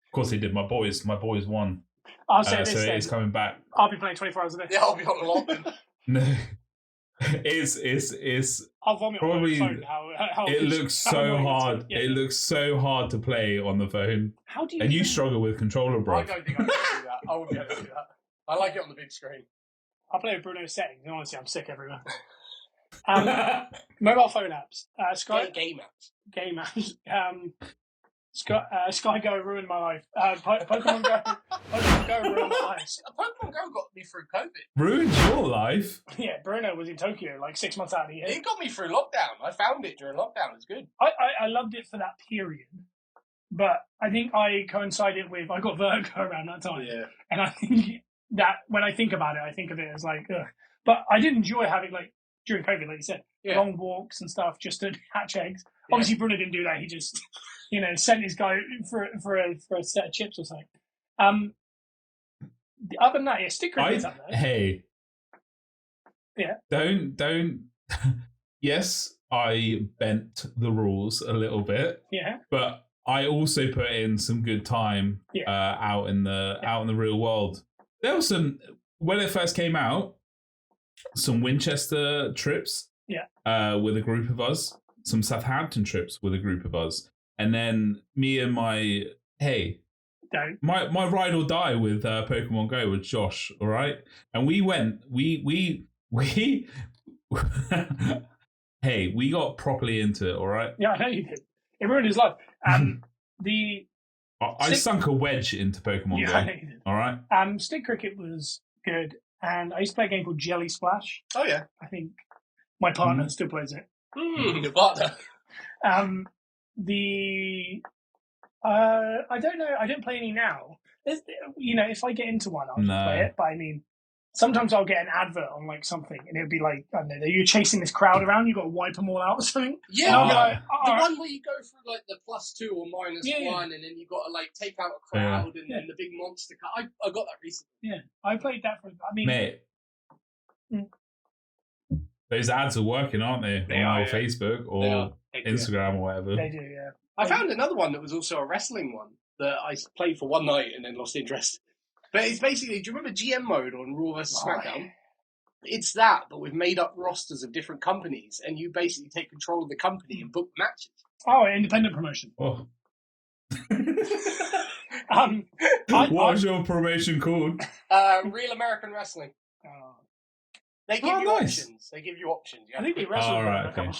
Of course they did. My boys won. I'll say this. So it's coming back. I'll be playing 24 hours a day. Yeah, I'll be on the lockdown. No. It's I'll vomit probably on the phone. How it looks so hard. Yeah. It looks so hard to play on the phone. How do you? And you struggle with controller, bro. I don't think I can do that. I wouldn't be able to do that. I like it on the big screen. I play with Bruno's settings, and honestly, I'm sick everywhere. Mobile phone apps. Game apps. Game apps. Sky Go ruined my life. Pokemon Go ruined my life. Pokemon Go got me through COVID. Ruined your life? Yeah, Bruno was in Tokyo like 6 months out of the year. It got me through lockdown. I found it during lockdown. It's good. I loved it for that period. But I think I coincided with, I got vertigo around that time. Yeah. And I think that when I think about it, I think of it as like, ugh. But I did enjoy having, like, during COVID, like you said, long walks and stuff just to hatch eggs. Yeah. Obviously, Bruno didn't do that. He just, sent his guy for a set of chips or something. Other than that, stick cricket's up there. Hey. Yeah. Don't. Yes, I bent the rules a little bit. Yeah. But I also put in some good time out in the real world. There was some, when it first came out, some Winchester trips with a group of us, some Southampton trips with a group of us, and then me and my ride or die with Pokemon Go with Josh, all right? And we went, we hey, we got properly into it, all right? Yeah, I know you did. It ruined his life. I sunk a wedge into Pokemon Go. I know you did. All right. Stick cricket was good, and I used to play a game called Jelly Splash. Oh yeah. I think my partner still plays it. Your partner. I don't know. I don't play any now. If I get into one, I'll just play it. But I mean, sometimes I'll get an advert on like something, and it'll be like, I don't know, you're chasing this crowd around. You got to wipe them all out or something. Yeah, the one where you go through like the +2 or -1, and then you got to like take out a crowd, and then the big monster. I got that recently. Yeah, I played that for. I mean, mate. Those ads are working, aren't they? On Facebook or Instagram or whatever. They do, yeah. I found another one that was also a wrestling one that I played for one night and then lost interest. But it's basically, do you remember GM mode on Raw vs. SmackDown? It's that, but we've made up rosters of different companies, and you basically take control of the company and book matches. Oh, independent promotion. Oh. What's your promotion called? Real American Wrestling. They give you options. They give you options. I think we wrestled a couple.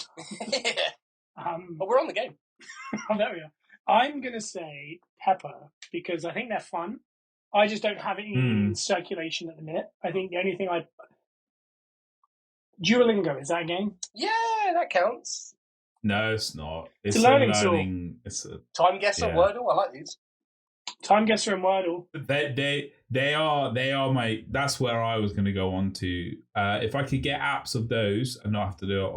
But we're on the game. Oh, there we are. I'm going to say Pepper because I think they're fun. I just don't have it in circulation at the minute. I think the only thing Duolingo, is that a game? Yeah, that counts. No, it's not. It's a learning tool. It's a Time Guesser, Wordle. I like these. Time Guesser and Wordle. They are my. That's where I was going to go on to. If I could get apps of those and not have to do it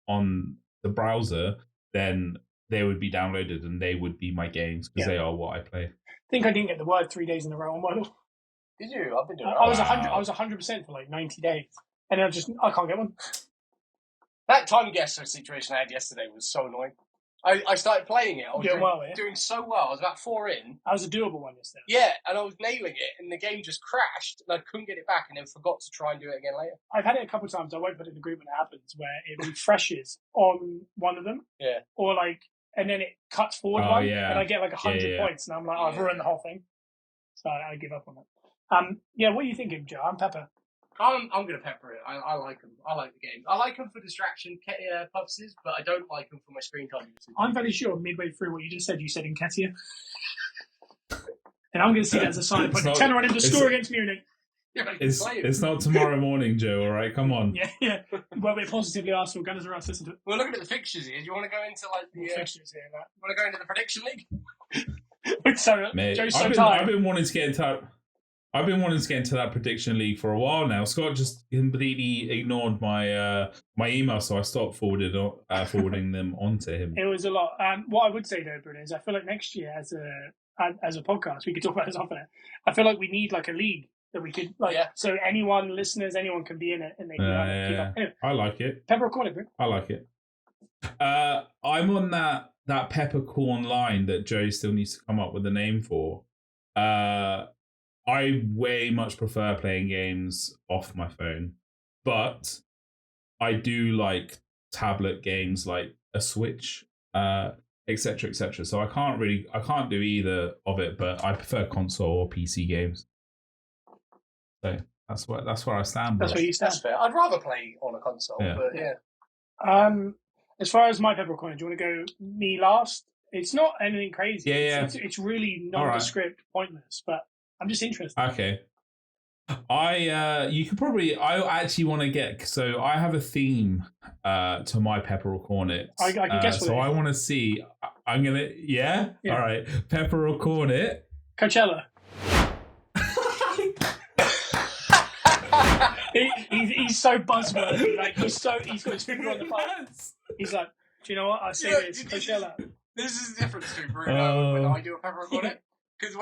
on the browser, then they would be downloaded and they would be my games because they are what I play. I think I didn't get the word 3 days in a row on Wordle. Did you? I've been doing it. I was 100% for like 90 days, and I can't get one. That Time Guesser situation I had yesterday was so annoying. I started playing it. I was doing so well. I was about 4 in. That was a doable one yesterday. Yeah, and I was nailing it, and the game just crashed, and I couldn't get it back, and then forgot to try and do it again later. I've had it a couple of times. I won't put it in the group when it happens, where it refreshes on one of them. Yeah. Or like, and then it cuts forward one, and I get like 100 points, and I'm like, I've ruined the whole thing. So I give up on it. What are you thinking, Joe? I'm Pepper. I'm going to pepper it. I like them. I like the game. I like them for distraction purposes, but I don't like them for my screen time. I'm fairly sure midway through what you just said, you said Nketiah. And I'm going to see that as a sign of putting a tenner on him to score against Munich. It's not tomorrow morning, Joe. All right, come on. Yeah. Well, we're positively Arsenal. Gunners are us, listen to it. We're looking at the fixtures here. Do you want to go into the fixtures here? Want to go into the prediction league? So, Mate, Joe's so tired. I've been wanting to get into that prediction league for a while now. Scott just completely ignored my my email, so I stopped forwarding them onto him. It was a lot. What I would say though, Bruno, is I feel like next year as a podcast, we could talk about this often. I feel like we need like a league that we could so listeners, anyone can be in it and they can keep up. Anyway, I like it. Peppercorn, bro. I like it. I'm on that Peppercorn line that Joe still needs to come up with a name for. I way much prefer playing games off my phone, but I do like tablet games like a Switch, etc., etc. So I can't do either of it, but I prefer console or PC games. So that's where I stand. That's where you stand. That's fair. I'd rather play on a console, but yeah. As far as my Peppercorn, do you want to go me last? It's not anything crazy. Yeah. It's really nondescript, pointless, but I'm just interested. Okay. I actually want to get, so I have a theme to my Peppercorn it. I can guess what so it is. I want to see. I'm gonna yeah? All right. Peppercorn it. Coachella. he's so buzzworthy. Like he's got his finger on the button. He's like, do you know what? I say this Coachella. This is the difference between Bruno when I do a Peppercorn it, because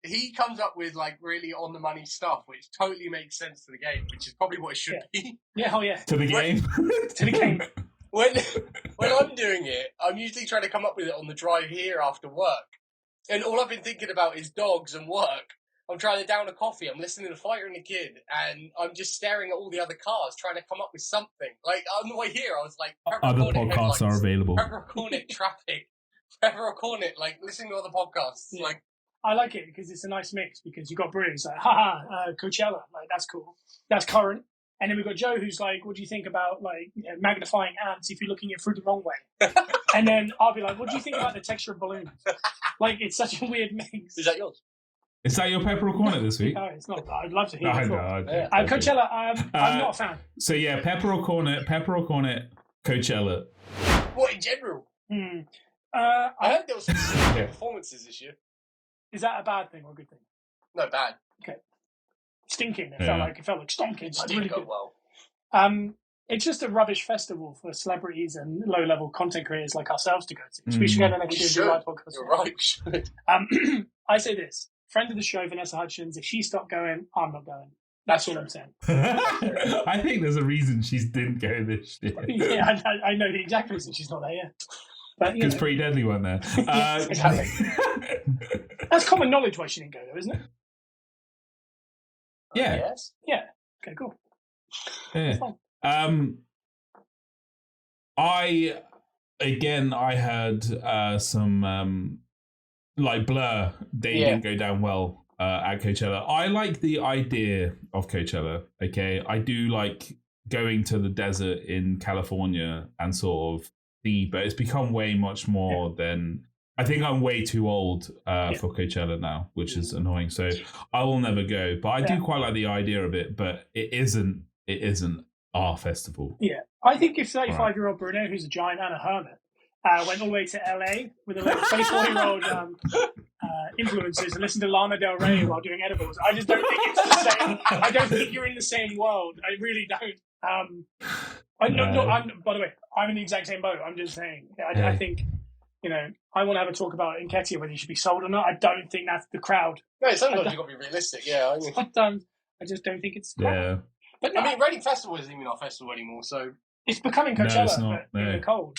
he comes up with like really on the money stuff, which totally makes sense to the game, which is probably what it should be. Yeah, To the game. To the game. When I'm doing it, I'm usually trying to come up with it on the drive here after work, and all I've been thinking about is dogs and work. I'm trying to down a coffee. I'm listening to Fighter and the Kid, and I'm just staring at all the other cars, trying to come up with something. Like on the way here, I was like, other podcasts are available. Peppercorn it traffic. Peppercorn it, like listening to other podcasts. Yeah. Like I like it because it's a nice mix. Because you got Bruno, who's like, Coachella, like that's cool, that's current. And then we've got Joe, who's like, what do you think about like magnifying ants if you're looking at fruit the wrong way? And then I'll be like, what do you think about the texture of balloons? Like it's such a weird mix. Is that yours? Is that your Peppercorn this week? No, it's not. I'd love to hear it. Coachella, I'm not a fan. So yeah, Peppercorn it, Coachella. What in general? I heard there was some good performances this year. Is that a bad thing or a good thing? No, bad. Okay. Stinking. It felt like stonking. It didn't go well. It's just a rubbish festival for celebrities and low-level content creators like ourselves to go to. So we should go to next year's live podcast. You're right. We should. I say this. Friend of the show, Vanessa Hudgens, if she stopped going, I'm not going. That's all I'm saying. I think there's a reason she didn't go this year. Yeah, I know the exact reason she's not there yet. Because Pretty Deadly went there. Exactly. That's common knowledge why she didn't go, though, isn't it? Yeah. Yes. Yeah. Okay, cool. Yeah. I heard some like Blur. They didn't go down well at Coachella. I like the idea of Coachella. Okay, I do like going to the desert in California and sort of but it's become way much more than. I think I'm way too old for Coachella now, which is annoying. So I will never go. But I do quite like the idea of it. But it isn't our festival. Yeah, I think if 35-year-old Bruno, who's a giant and a hermit, went all the way to LA with a 24-year-old influencers and listened to Lana Del Rey while doing edibles, I just don't think it's the same. I don't think you're in the same world. I really don't. By the way, I'm in the exact same boat. I'm just saying. I think. I want to have a talk about Nketiah, whether he should be sold or not. I don't think that's the crowd. No, sometimes you've got to be realistic, yeah. Sometimes I just don't think it's the crowd. Yeah. But I mean, Reading Festival isn't even our festival anymore, so... It's becoming Coachella, it's not, but in the cold.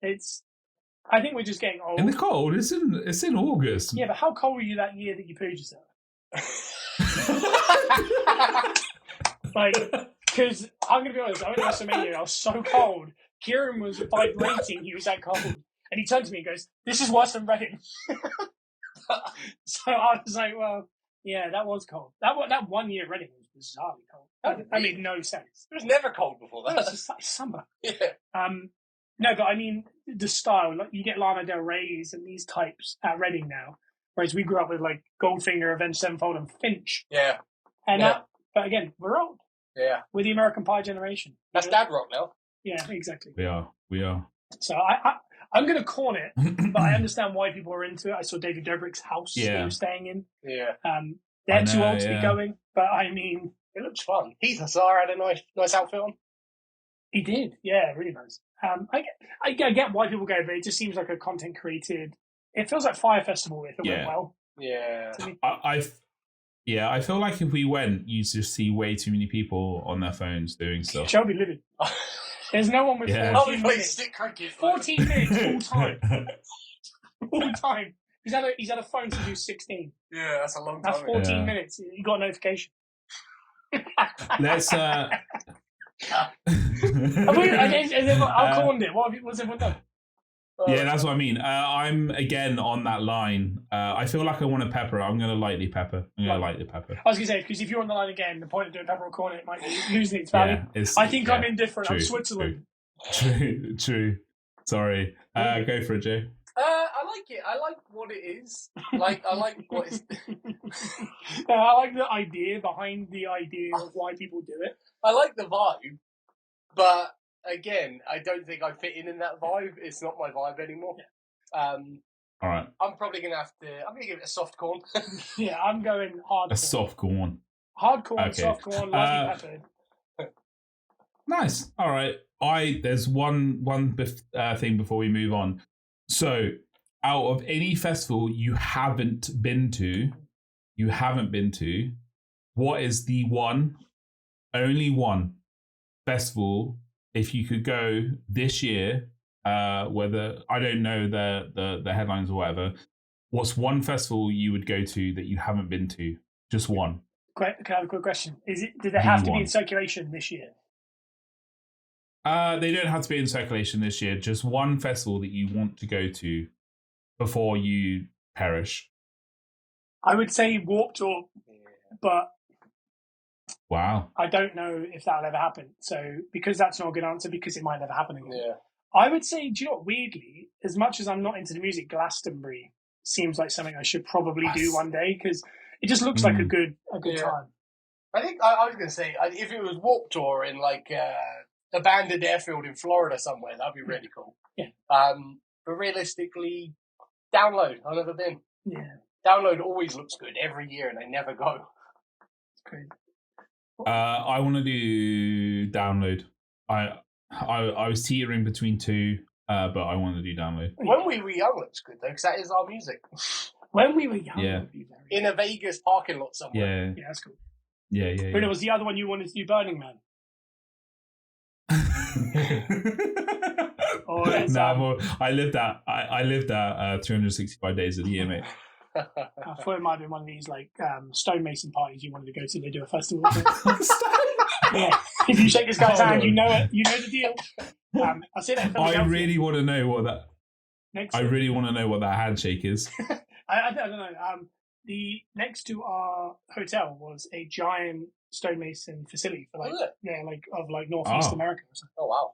I think we're just getting old. In the cold? It's in August. Yeah, but how cold were you that year that you pooed yourself? Because I'm going to be honest, I went to WrestleMania, I was so cold. Kieran was vibrating, he was that cold. And he turned to me and goes, "This is worse than Reading." So I was like, well, yeah, that was cold. That 1 year Reading was bizarrely cold. That made no sense. It was never cold before that. No, it's just like summer. Yeah. No, but I mean, the style, like you get Lana Del Rey's and these types at Reading now, whereas we grew up with like Goldfinger, Avenged Sevenfold and Finch. Yeah. And But again, we're old. Yeah. We're the American Pie generation. That's dad rock now. Yeah, exactly. We are. So I'm going to corn it, but I understand why people are into it. I saw David Dobrik's house he was staying in. Yeah. They're too old to be going, but I mean... It looks fun. Heath Hussar had a nice outfit on. He did, yeah, really nice. I get why people go, but it just seems like a content created... It feels like Fire Festival if it went well. Yeah. I feel like if we went, you'd just see way too many people on their phones doing stuff. Shelby livid. There's no one with 14 minutes. Stick cricket. 14 minutes full time. Full time. He's had a phone since he was 16. Yeah, that's a long time. That's 14 minutes. You got a notification. Let's. I'll corn it. What's everyone done? Yeah, that's what I mean. I'm again on that line. I feel like I want to pepper. I'm going to lightly pepper. I was going to say, because if you're on the line again, the point of doing pepper or corn, it might be losing its value. I think I'm indifferent. True, I'm Switzerland. True. Sorry. Go for it, Joe. I like it. I like what it is. I like what it's... I like the idea behind the idea of why people do it. I like the vibe, but again, I don't think I fit in that vibe. It's not my vibe anymore. Yeah. All right. I'm probably going to have to... I'm going to give it a soft corn. Yeah, I'm going hard. A soft corn. Hard corn, soft corn, lightly peppered. Nice. All right. There's one thing before we move on. So, out of any festival you haven't been to, what is the only one festival, if you could go this year, whether, I don't know the headlines or whatever, what's one festival you would go to that you haven't been to? Just one. Can I have a quick question? Did it have to be in circulation this year? They don't have to be in circulation this year. Just one festival that you want to go to before you perish. I would say Warped Tour, but wow, I don't know if that'll ever happen. So because that's not a good answer, because it might never happen again. Yeah. I would say, do you know what? Weirdly, as much as I'm not into the music, Glastonbury seems like something I should probably do one day because it just looks like a good time. I think I was going to say if it was Warped Tour in like abandoned airfield in Florida somewhere, that'd be really cool. Yeah. But realistically, Download. I've never been. Yeah. Download always looks good every year, and they never go. It's crazy. I want to do Download. I was teetering between two, but I want to do Download. When We Were Young looks good though, because that is our music. When We Were Young, would be very in a Vegas parking lot somewhere. Yeah, that's cool. Yeah. But it was the other one you wanted to do, Burning Man. I lived at 365 days of the year, mate. I thought it might have been one of these like stonemason parties you wanted to go to. They do a festival. Yeah, if you shake this guy's hand, you know it. You know the deal. I say that. I really want to know what that. I really want to know what that handshake is. I don't know. The next to our hotel was a giant stonemason facility for Northeast America or something. Oh wow!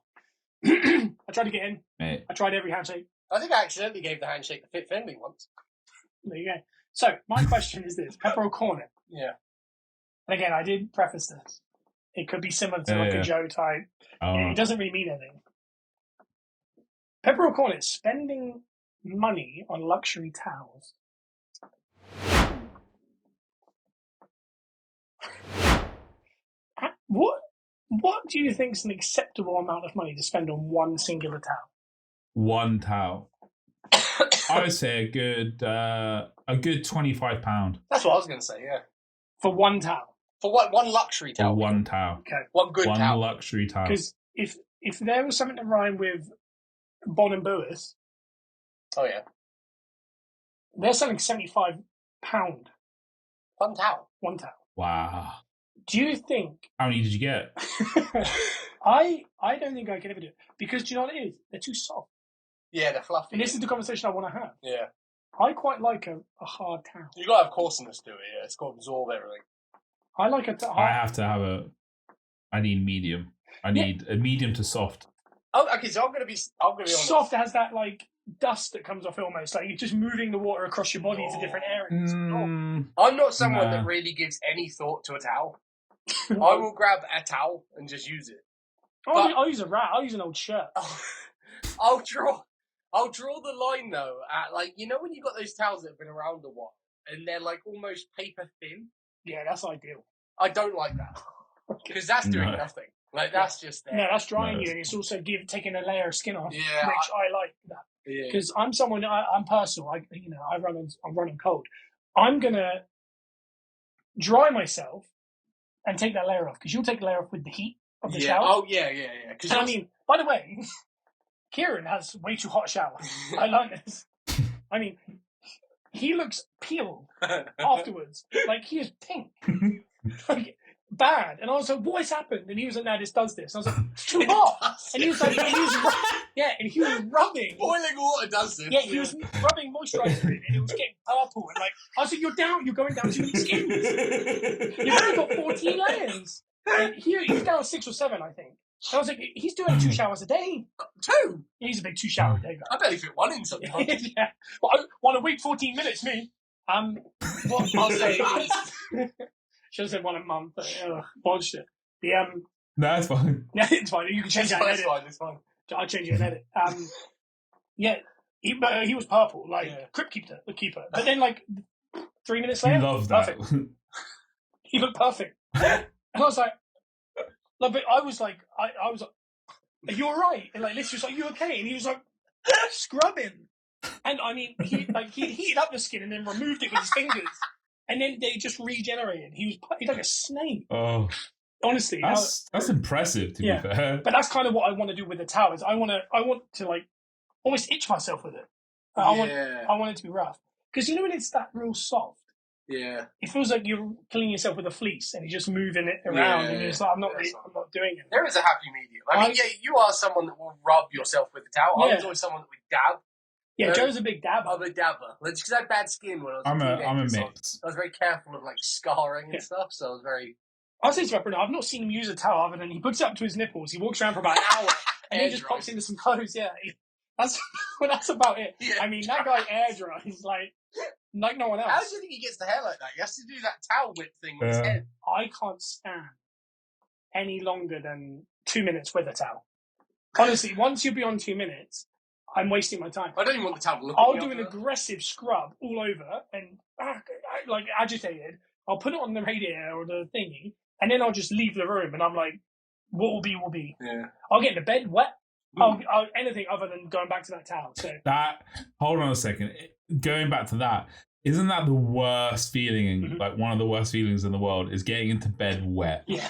I tried to get in. Mate. I tried every handshake. I think I accidentally gave the handshake to Fit Finley once. There you go. So my question is this: pepper or corn it? Yeah. And again, I did preface this. It could be similar to a Joe type. It doesn't really mean anything. Pepper or corn it? Spending money on luxury towels. What do you think is an acceptable amount of money to spend on one singular towel? One towel. I would say a good £25. That's what I was going to say. Yeah. For one towel. For what? One luxury towel. For one towel. Okay. One good towel. One luxury towel. Because if there was something to rhyme with Bon and Bois. Oh yeah. They're selling £75. One towel. One towel. Wow. Do you think? How many did you get? I don't think I can ever do it because do you know what it is? They're too soft. Yeah, they're fluffy. And this is the conversation I want to have. Yeah. I quite like a hard towel. You got to have coarseness to it. Yeah, it's got to absorb everything. I like a. I have to have I need medium. I need a medium to soft. Oh, okay. So I'm gonna be honest. Soft has that like dust that comes off almost like you're just moving the water across your body to different areas. I'm not someone that really gives any thought to a towel. I will grab a towel and just use it. I'll use a rat. I'll use an old shirt. I'll draw the line though at like, you know when you got those towels that have been around a while and they're like almost paper thin. Yeah, that's ideal. I don't like that because that's doing nothing. Like that's just there. No, that's drying you, and it's also taking a layer of skin off. Yeah, which I like that because I'm someone. I'm personal. I run on cold. I'm gonna dry myself and take that layer off because you'll take the layer off with the heat of the shower. Oh yeah. Because I mean, by the way, Kieran has way too hot a shower. I learned this. I mean, he looks peeled afterwards, like he is pink. Like, bad. And I was like, what has happened? And he was like, no, this does this. And I was like, it's too hot. And he was like, and he was rubbing. Boiling water does this. Yeah, he was rubbing moisturizer in it, and it was getting purple. And like, I was like, you're going down too many skins. You've only got 14 layers. And he's down 6 or 7, I think. And I was like, he's doing 2 showers a day. 2? He's a big 2 shower a day guy. I barely fit 1 in sometimes. Yeah. Well, 1 a week, 14 minutes, me. What I'll say is... Should have said 1 a month, but bullshit. No, it's fine. Yeah, it's fine. You can change that in edit. It's fine. I'll change it in edit. Yeah, he was purple, like crypt keeper. But then, like 3 minutes later, you love that. Perfect. He looked perfect, and I was like, but I was like, are you alright? And like, Liz was like, you okay? And he was like, scrubbing. And I mean, he heated up the skin and then removed it with his fingers. And then they just regenerated. He's like a snake. Oh, honestly, that's impressive. To be fair, but that's kind of what I want to do with the towels. I want to like almost itch myself with it. I want it to be rough because when it's that real soft, it feels like you're killing yourself with a fleece and you're just moving it around, and you're just like, I'm not doing it. There is a happy medium. I mean, you are someone that will rub yourself with the towel. I was always someone that would dab. Yeah, Joe's a big dabber. I'm a dabber. Because I had bad skin when I was a teenager. I'm a mix. I was very careful of like scarring and stuff, so I was very... I'll say to Bruno, I've not seen him use a towel other than he puts it up to his nipples, he walks around for about an hour, and then just pops into some clothes, That's about it. Yeah. I mean, that guy air dries like no one else. How do you think he gets the hair like that? He has to do that towel whip thing with his head. I can't stand any longer than 2 minutes with a towel. Honestly, once you're beyond 2 minutes... I'm wasting my time. I don't even want the towel to look I'll do an aggressive scrub all over and like agitated. I'll put it on the radiator or the thingy, and then I'll just leave the room. And I'm like, what will be, will be. Yeah. I'll get in the bed wet. Anything other than going back to that towel. So hold on a second. Going back to that, isn't that the worst feeling? Mm-hmm. Like one of the worst feelings in the world is getting into bed wet. Yeah.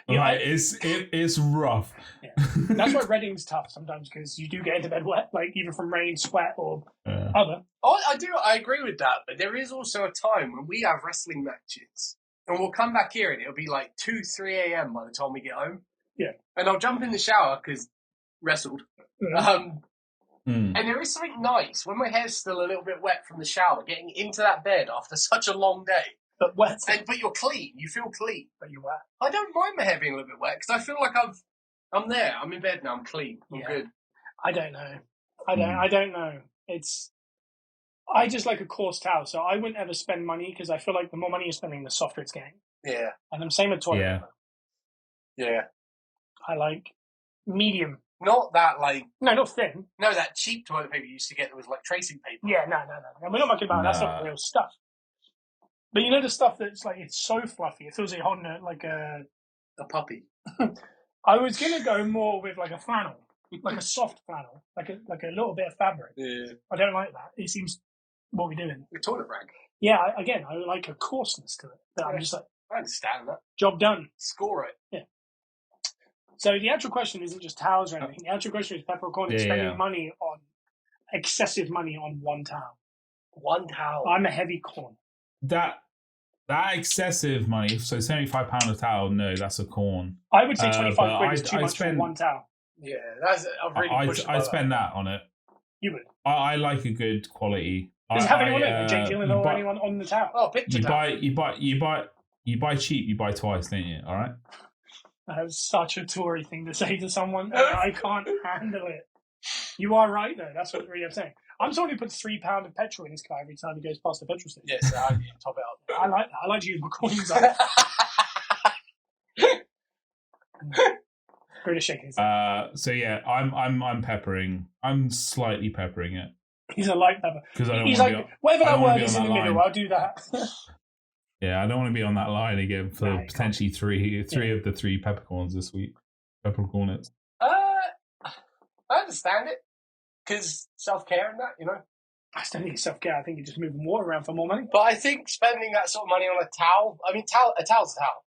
Like it's rough. Yeah. That's why Reading's tough sometimes because you do get into bed wet, like either from rain, sweat, or other. I agree with that, but there is also a time when we have wrestling matches, and we'll come back here and it'll be like 2-3 a.m. by the time we get home. Yeah. And I'll jump in the shower because wrestled. Mm-hmm. And there is something nice when my hair's still a little bit wet from the shower, getting into that bed after such a long day. But wet. But you're clean. You feel clean. But you're wet. I don't mind my hair being a little bit wet because I feel like I'm there. I'm in bed now. I'm clean. I'm good. I don't know. I don't know. I just like a coarse towel, so I wouldn't ever spend money because I feel like the more money you're spending, the softer it's getting. Yeah. And I'm same with toilet paper. Yeah. I like medium. Not that like... No, not thin. No, that cheap toilet paper you used to get that was like tracing paper. Yeah, no. We're not talking about that. That's not real stuff. But you know the stuff that's like, it's so fluffy. It feels like you're holding a puppy. I was going to go more with like a flannel. Like a soft flannel. Like a little bit of fabric. Yeah. I don't like that. It seems... What are we doing? A toilet rag. Yeah, I like a coarseness to it. That I'm just like... I understand that. Job done. Score it. Yeah. So the actual question isn't just towels or anything. The actual question is Peppercorn spending money on excessive money on one towel. One towel. I'm a heavy corn. That excessive money. So £75 a towel. No, that's a corn. I would say 25 quid is too much for one towel. Yeah, that's I'd spend that on it. You would. I like a good quality. Does it have anyone in Jake Gyllenhaal or anyone on the towel? Oh, picture you buy cheap. You buy twice, don't you? All right. That was such a Tory thing to say to someone. I can't handle it. You are right, though. That's what really I'm saying. I'm someone who puts £3 of petrol in his car every time he goes past the petrol station. Yes, I top it up. I like that. I like to use my coins. British shaking his head. So yeah, I'm peppering. I'm slightly peppering it. He's a light pepper. Because He's like, whatever that word is in the middle, I'll do that. Yeah, I don't want to be on that line again for potentially three of the 3 peppercorns this week. Peppercornets. I understand it. Because self-care and that, you know. I don't think it's self-care. I think you're just moving water around for more money. But I think spending that sort of money on a towel, I mean, a towel's a towel.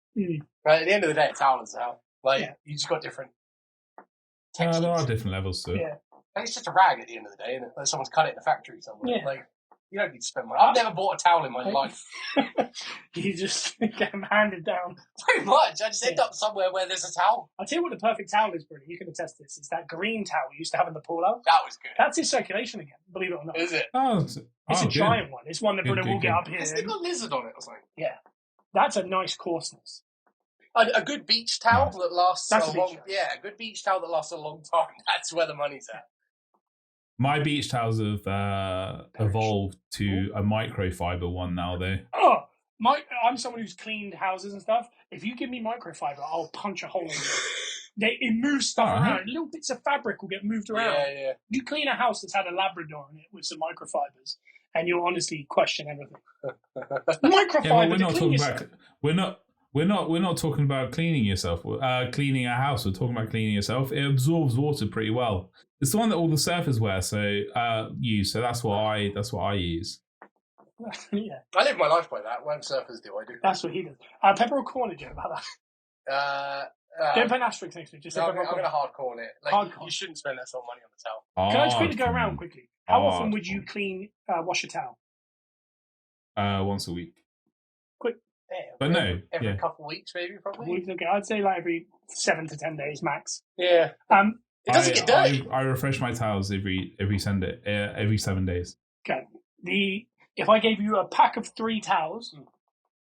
Right? At the end of the day, a towel is a towel. Like, you just got different textures. There are different levels to it. Yeah. And it's just a rag at the end of the day, and like someone's cut it in a factory somewhere. Yeah. Like, you don't need to spend money. I've never bought a towel in my life. You just get them handed down. Pretty much. I just end up somewhere where there's a towel. I'll tell you what the perfect towel is, Bruno. You can attest this. It's that green towel we used to have in the pool house. That was good. That's in circulation again, believe it or not. Is it? It's a giant one. It's one that Bruno will get up here. Has it got a lizard on it or something? Yeah. That's a nice coarseness. A good beach towel that lasts a long... Yeah, a good beach towel that lasts a long time. That's where the money's at. My beach towels have evolved to a microfiber one now, though. Oh, I'm someone who's cleaned houses and stuff. If you give me microfiber, I'll punch a hole in it. It moves stuff around. Little bits of fabric will get moved around. Yeah. You clean a house that's had a Labrador in it with some microfibers, and you'll honestly question everything. Microfiber. We're not talking about cleaning yourself. Cleaning a house. We're talking about cleaning yourself. It absorbs water pretty well. It's the one that all the surfers wear, use. So that's what I use. Yeah. I live my life by that. When surfers do, I do. That's what he does. Peppercorn, did you know about that? Don't put an asterisk next to it. Just I'm going to hardcore it. Like, you shouldn't spend that sort of money on the towel. Can I just quickly go around quickly? How often would you wash a towel? Once a week. Quick. Yeah, but every couple of weeks, maybe, probably. Okay, I'd say like every 7 to 10 days max. Yeah. It doesn't get dirty. I refresh my towels every 7 days. Okay. If I gave you a pack of 3 towels,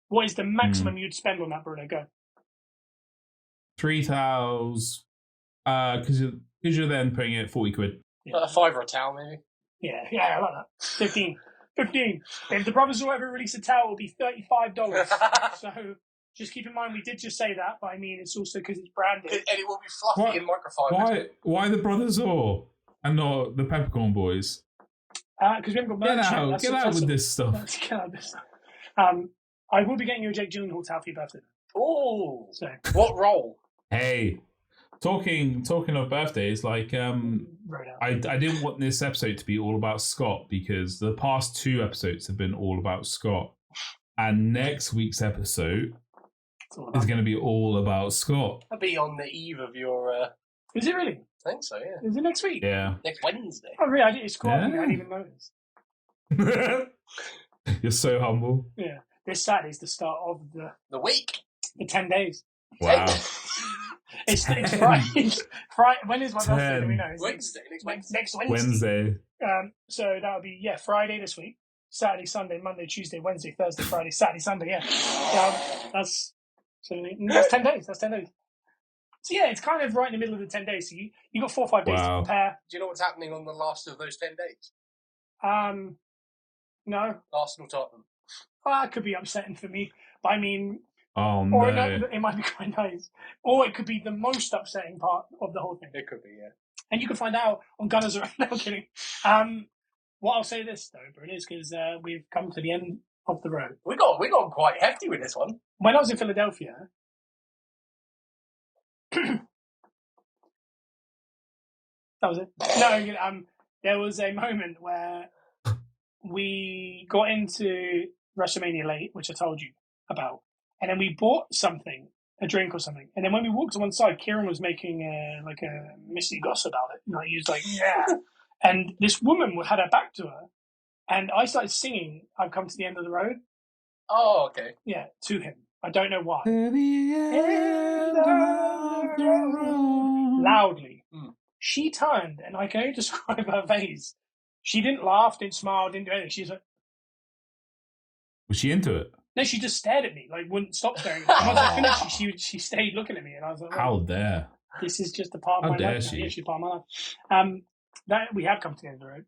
what is the maximum you'd spend on that, Bruno? Go. 3 towels, because you're then putting it 40 quid. Yeah. A $5 a towel, maybe. Yeah, I like that. 15. If the brothers will ever release a towel, it'll be $35. So just keep in mind, we did just say that, but I mean, it's also because it's branded. And it will be fluffy in microfiber. Why the brothers Or and not the Peppercorn Boys? Because we haven't got merch. Get out with this stuff. I will be getting you a Jake Gyllenhaal towel for your birthday. Oh, so what role? Hey, talking of birthdays, like I didn't want this episode to be all about Scott because the past 2 episodes have been all about Scott, and next week's episode is going to be all about Scott. I'll be on the eve of your. Is it really? I think so. Yeah. Is it next week? Yeah. Next Wednesday. Oh, really? It's Scott. Yeah. I didn't even notice. You're so humble. Yeah. This Saturday's the start of the week. The 10 days. Wow. It's Friday. When is my birthday? Do we know? Wednesday. Next Wednesday. Wednesday. So that would be Friday this week. Saturday, Sunday, Monday, Tuesday, Wednesday, Thursday, Friday, Saturday, Sunday. Yeah. That's 10 days. That's 10 days. So yeah, it's kind of right in the middle of the 10 days. So you got 4 or 5 days to prepare. Do you know what's happening on the last of those 10 days? No. Arsenal Tottenham. That could be upsetting for me. But I mean, no. It might be quite nice. Or it could be the most upsetting part of the whole thing. It could be, yeah. And you can find out on Gunners Around. No, I'm kidding. What I'll say this though, Bruno, is because we've come to the end of the road. We got quite hefty with this one. When I was in Philadelphia, that was it. No, there was a moment where we got into WrestleMania late, which I told you about, and then we bought something, a drink or something, and then when we walked to one side, Kieran was making a Missy Goss about it. Like, he was like, yeah. And this woman had her back to her, and I started singing "I've Come to the End of the Road." Oh, okay. Yeah, to him. I don't know why. To the end of the road. Loudly. She turned, and I can only describe her face. She didn't laugh, didn't smile, didn't do anything. She was like... Was she into it? No, she just stared at me, like wouldn't stop staring at me. Once I finished, she stayed looking at me, and I was like, how dare? This is just a part of my life. How dare she? Yeah, she's part of my life. That we have come to the end of the road.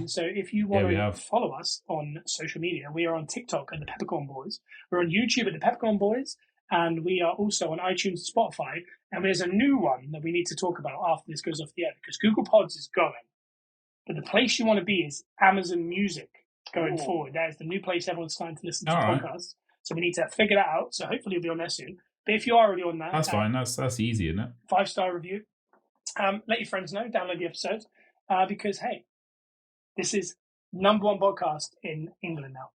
So if you want to follow us on social media, we are on TikTok at the Peppercorn Boys. We're on YouTube at the Peppercorn Boys, And we are also on iTunes and Spotify. And there's a new one that we need to talk about after this goes off the air, because Google Pods is going. But the place you want to be is Amazon Music going forward. That is the new place everyone's starting to listen to podcasts. So we need to figure that out. So hopefully you'll be on there soon. But if you are already on that... That's fine. That's easy, isn't it? 5-star review. Let your friends know. Download the episodes. Because, hey, this is number 1 podcast in England now.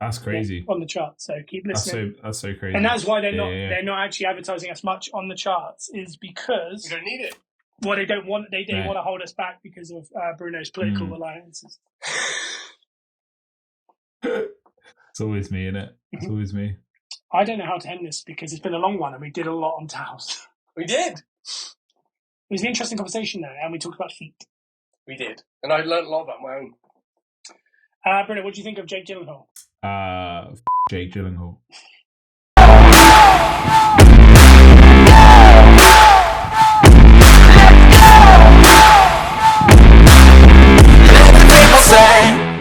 That's crazy. On the charts. So keep listening. That's so crazy. And that's why they're not actually advertising us much on the charts, is because... You don't need it. Well, they don't want... They want to hold us back because of Bruno's political alliances. It's always me, isn't it? It's always me. I don't know how to end this because it's been a long one and we did a lot on towels. We did. It was an interesting conversation though, and we talked about feet. We did. And I learned a lot about my own. Bruno, what do you think of Jake Gyllenhaal? Jake Gyllenhaal. Say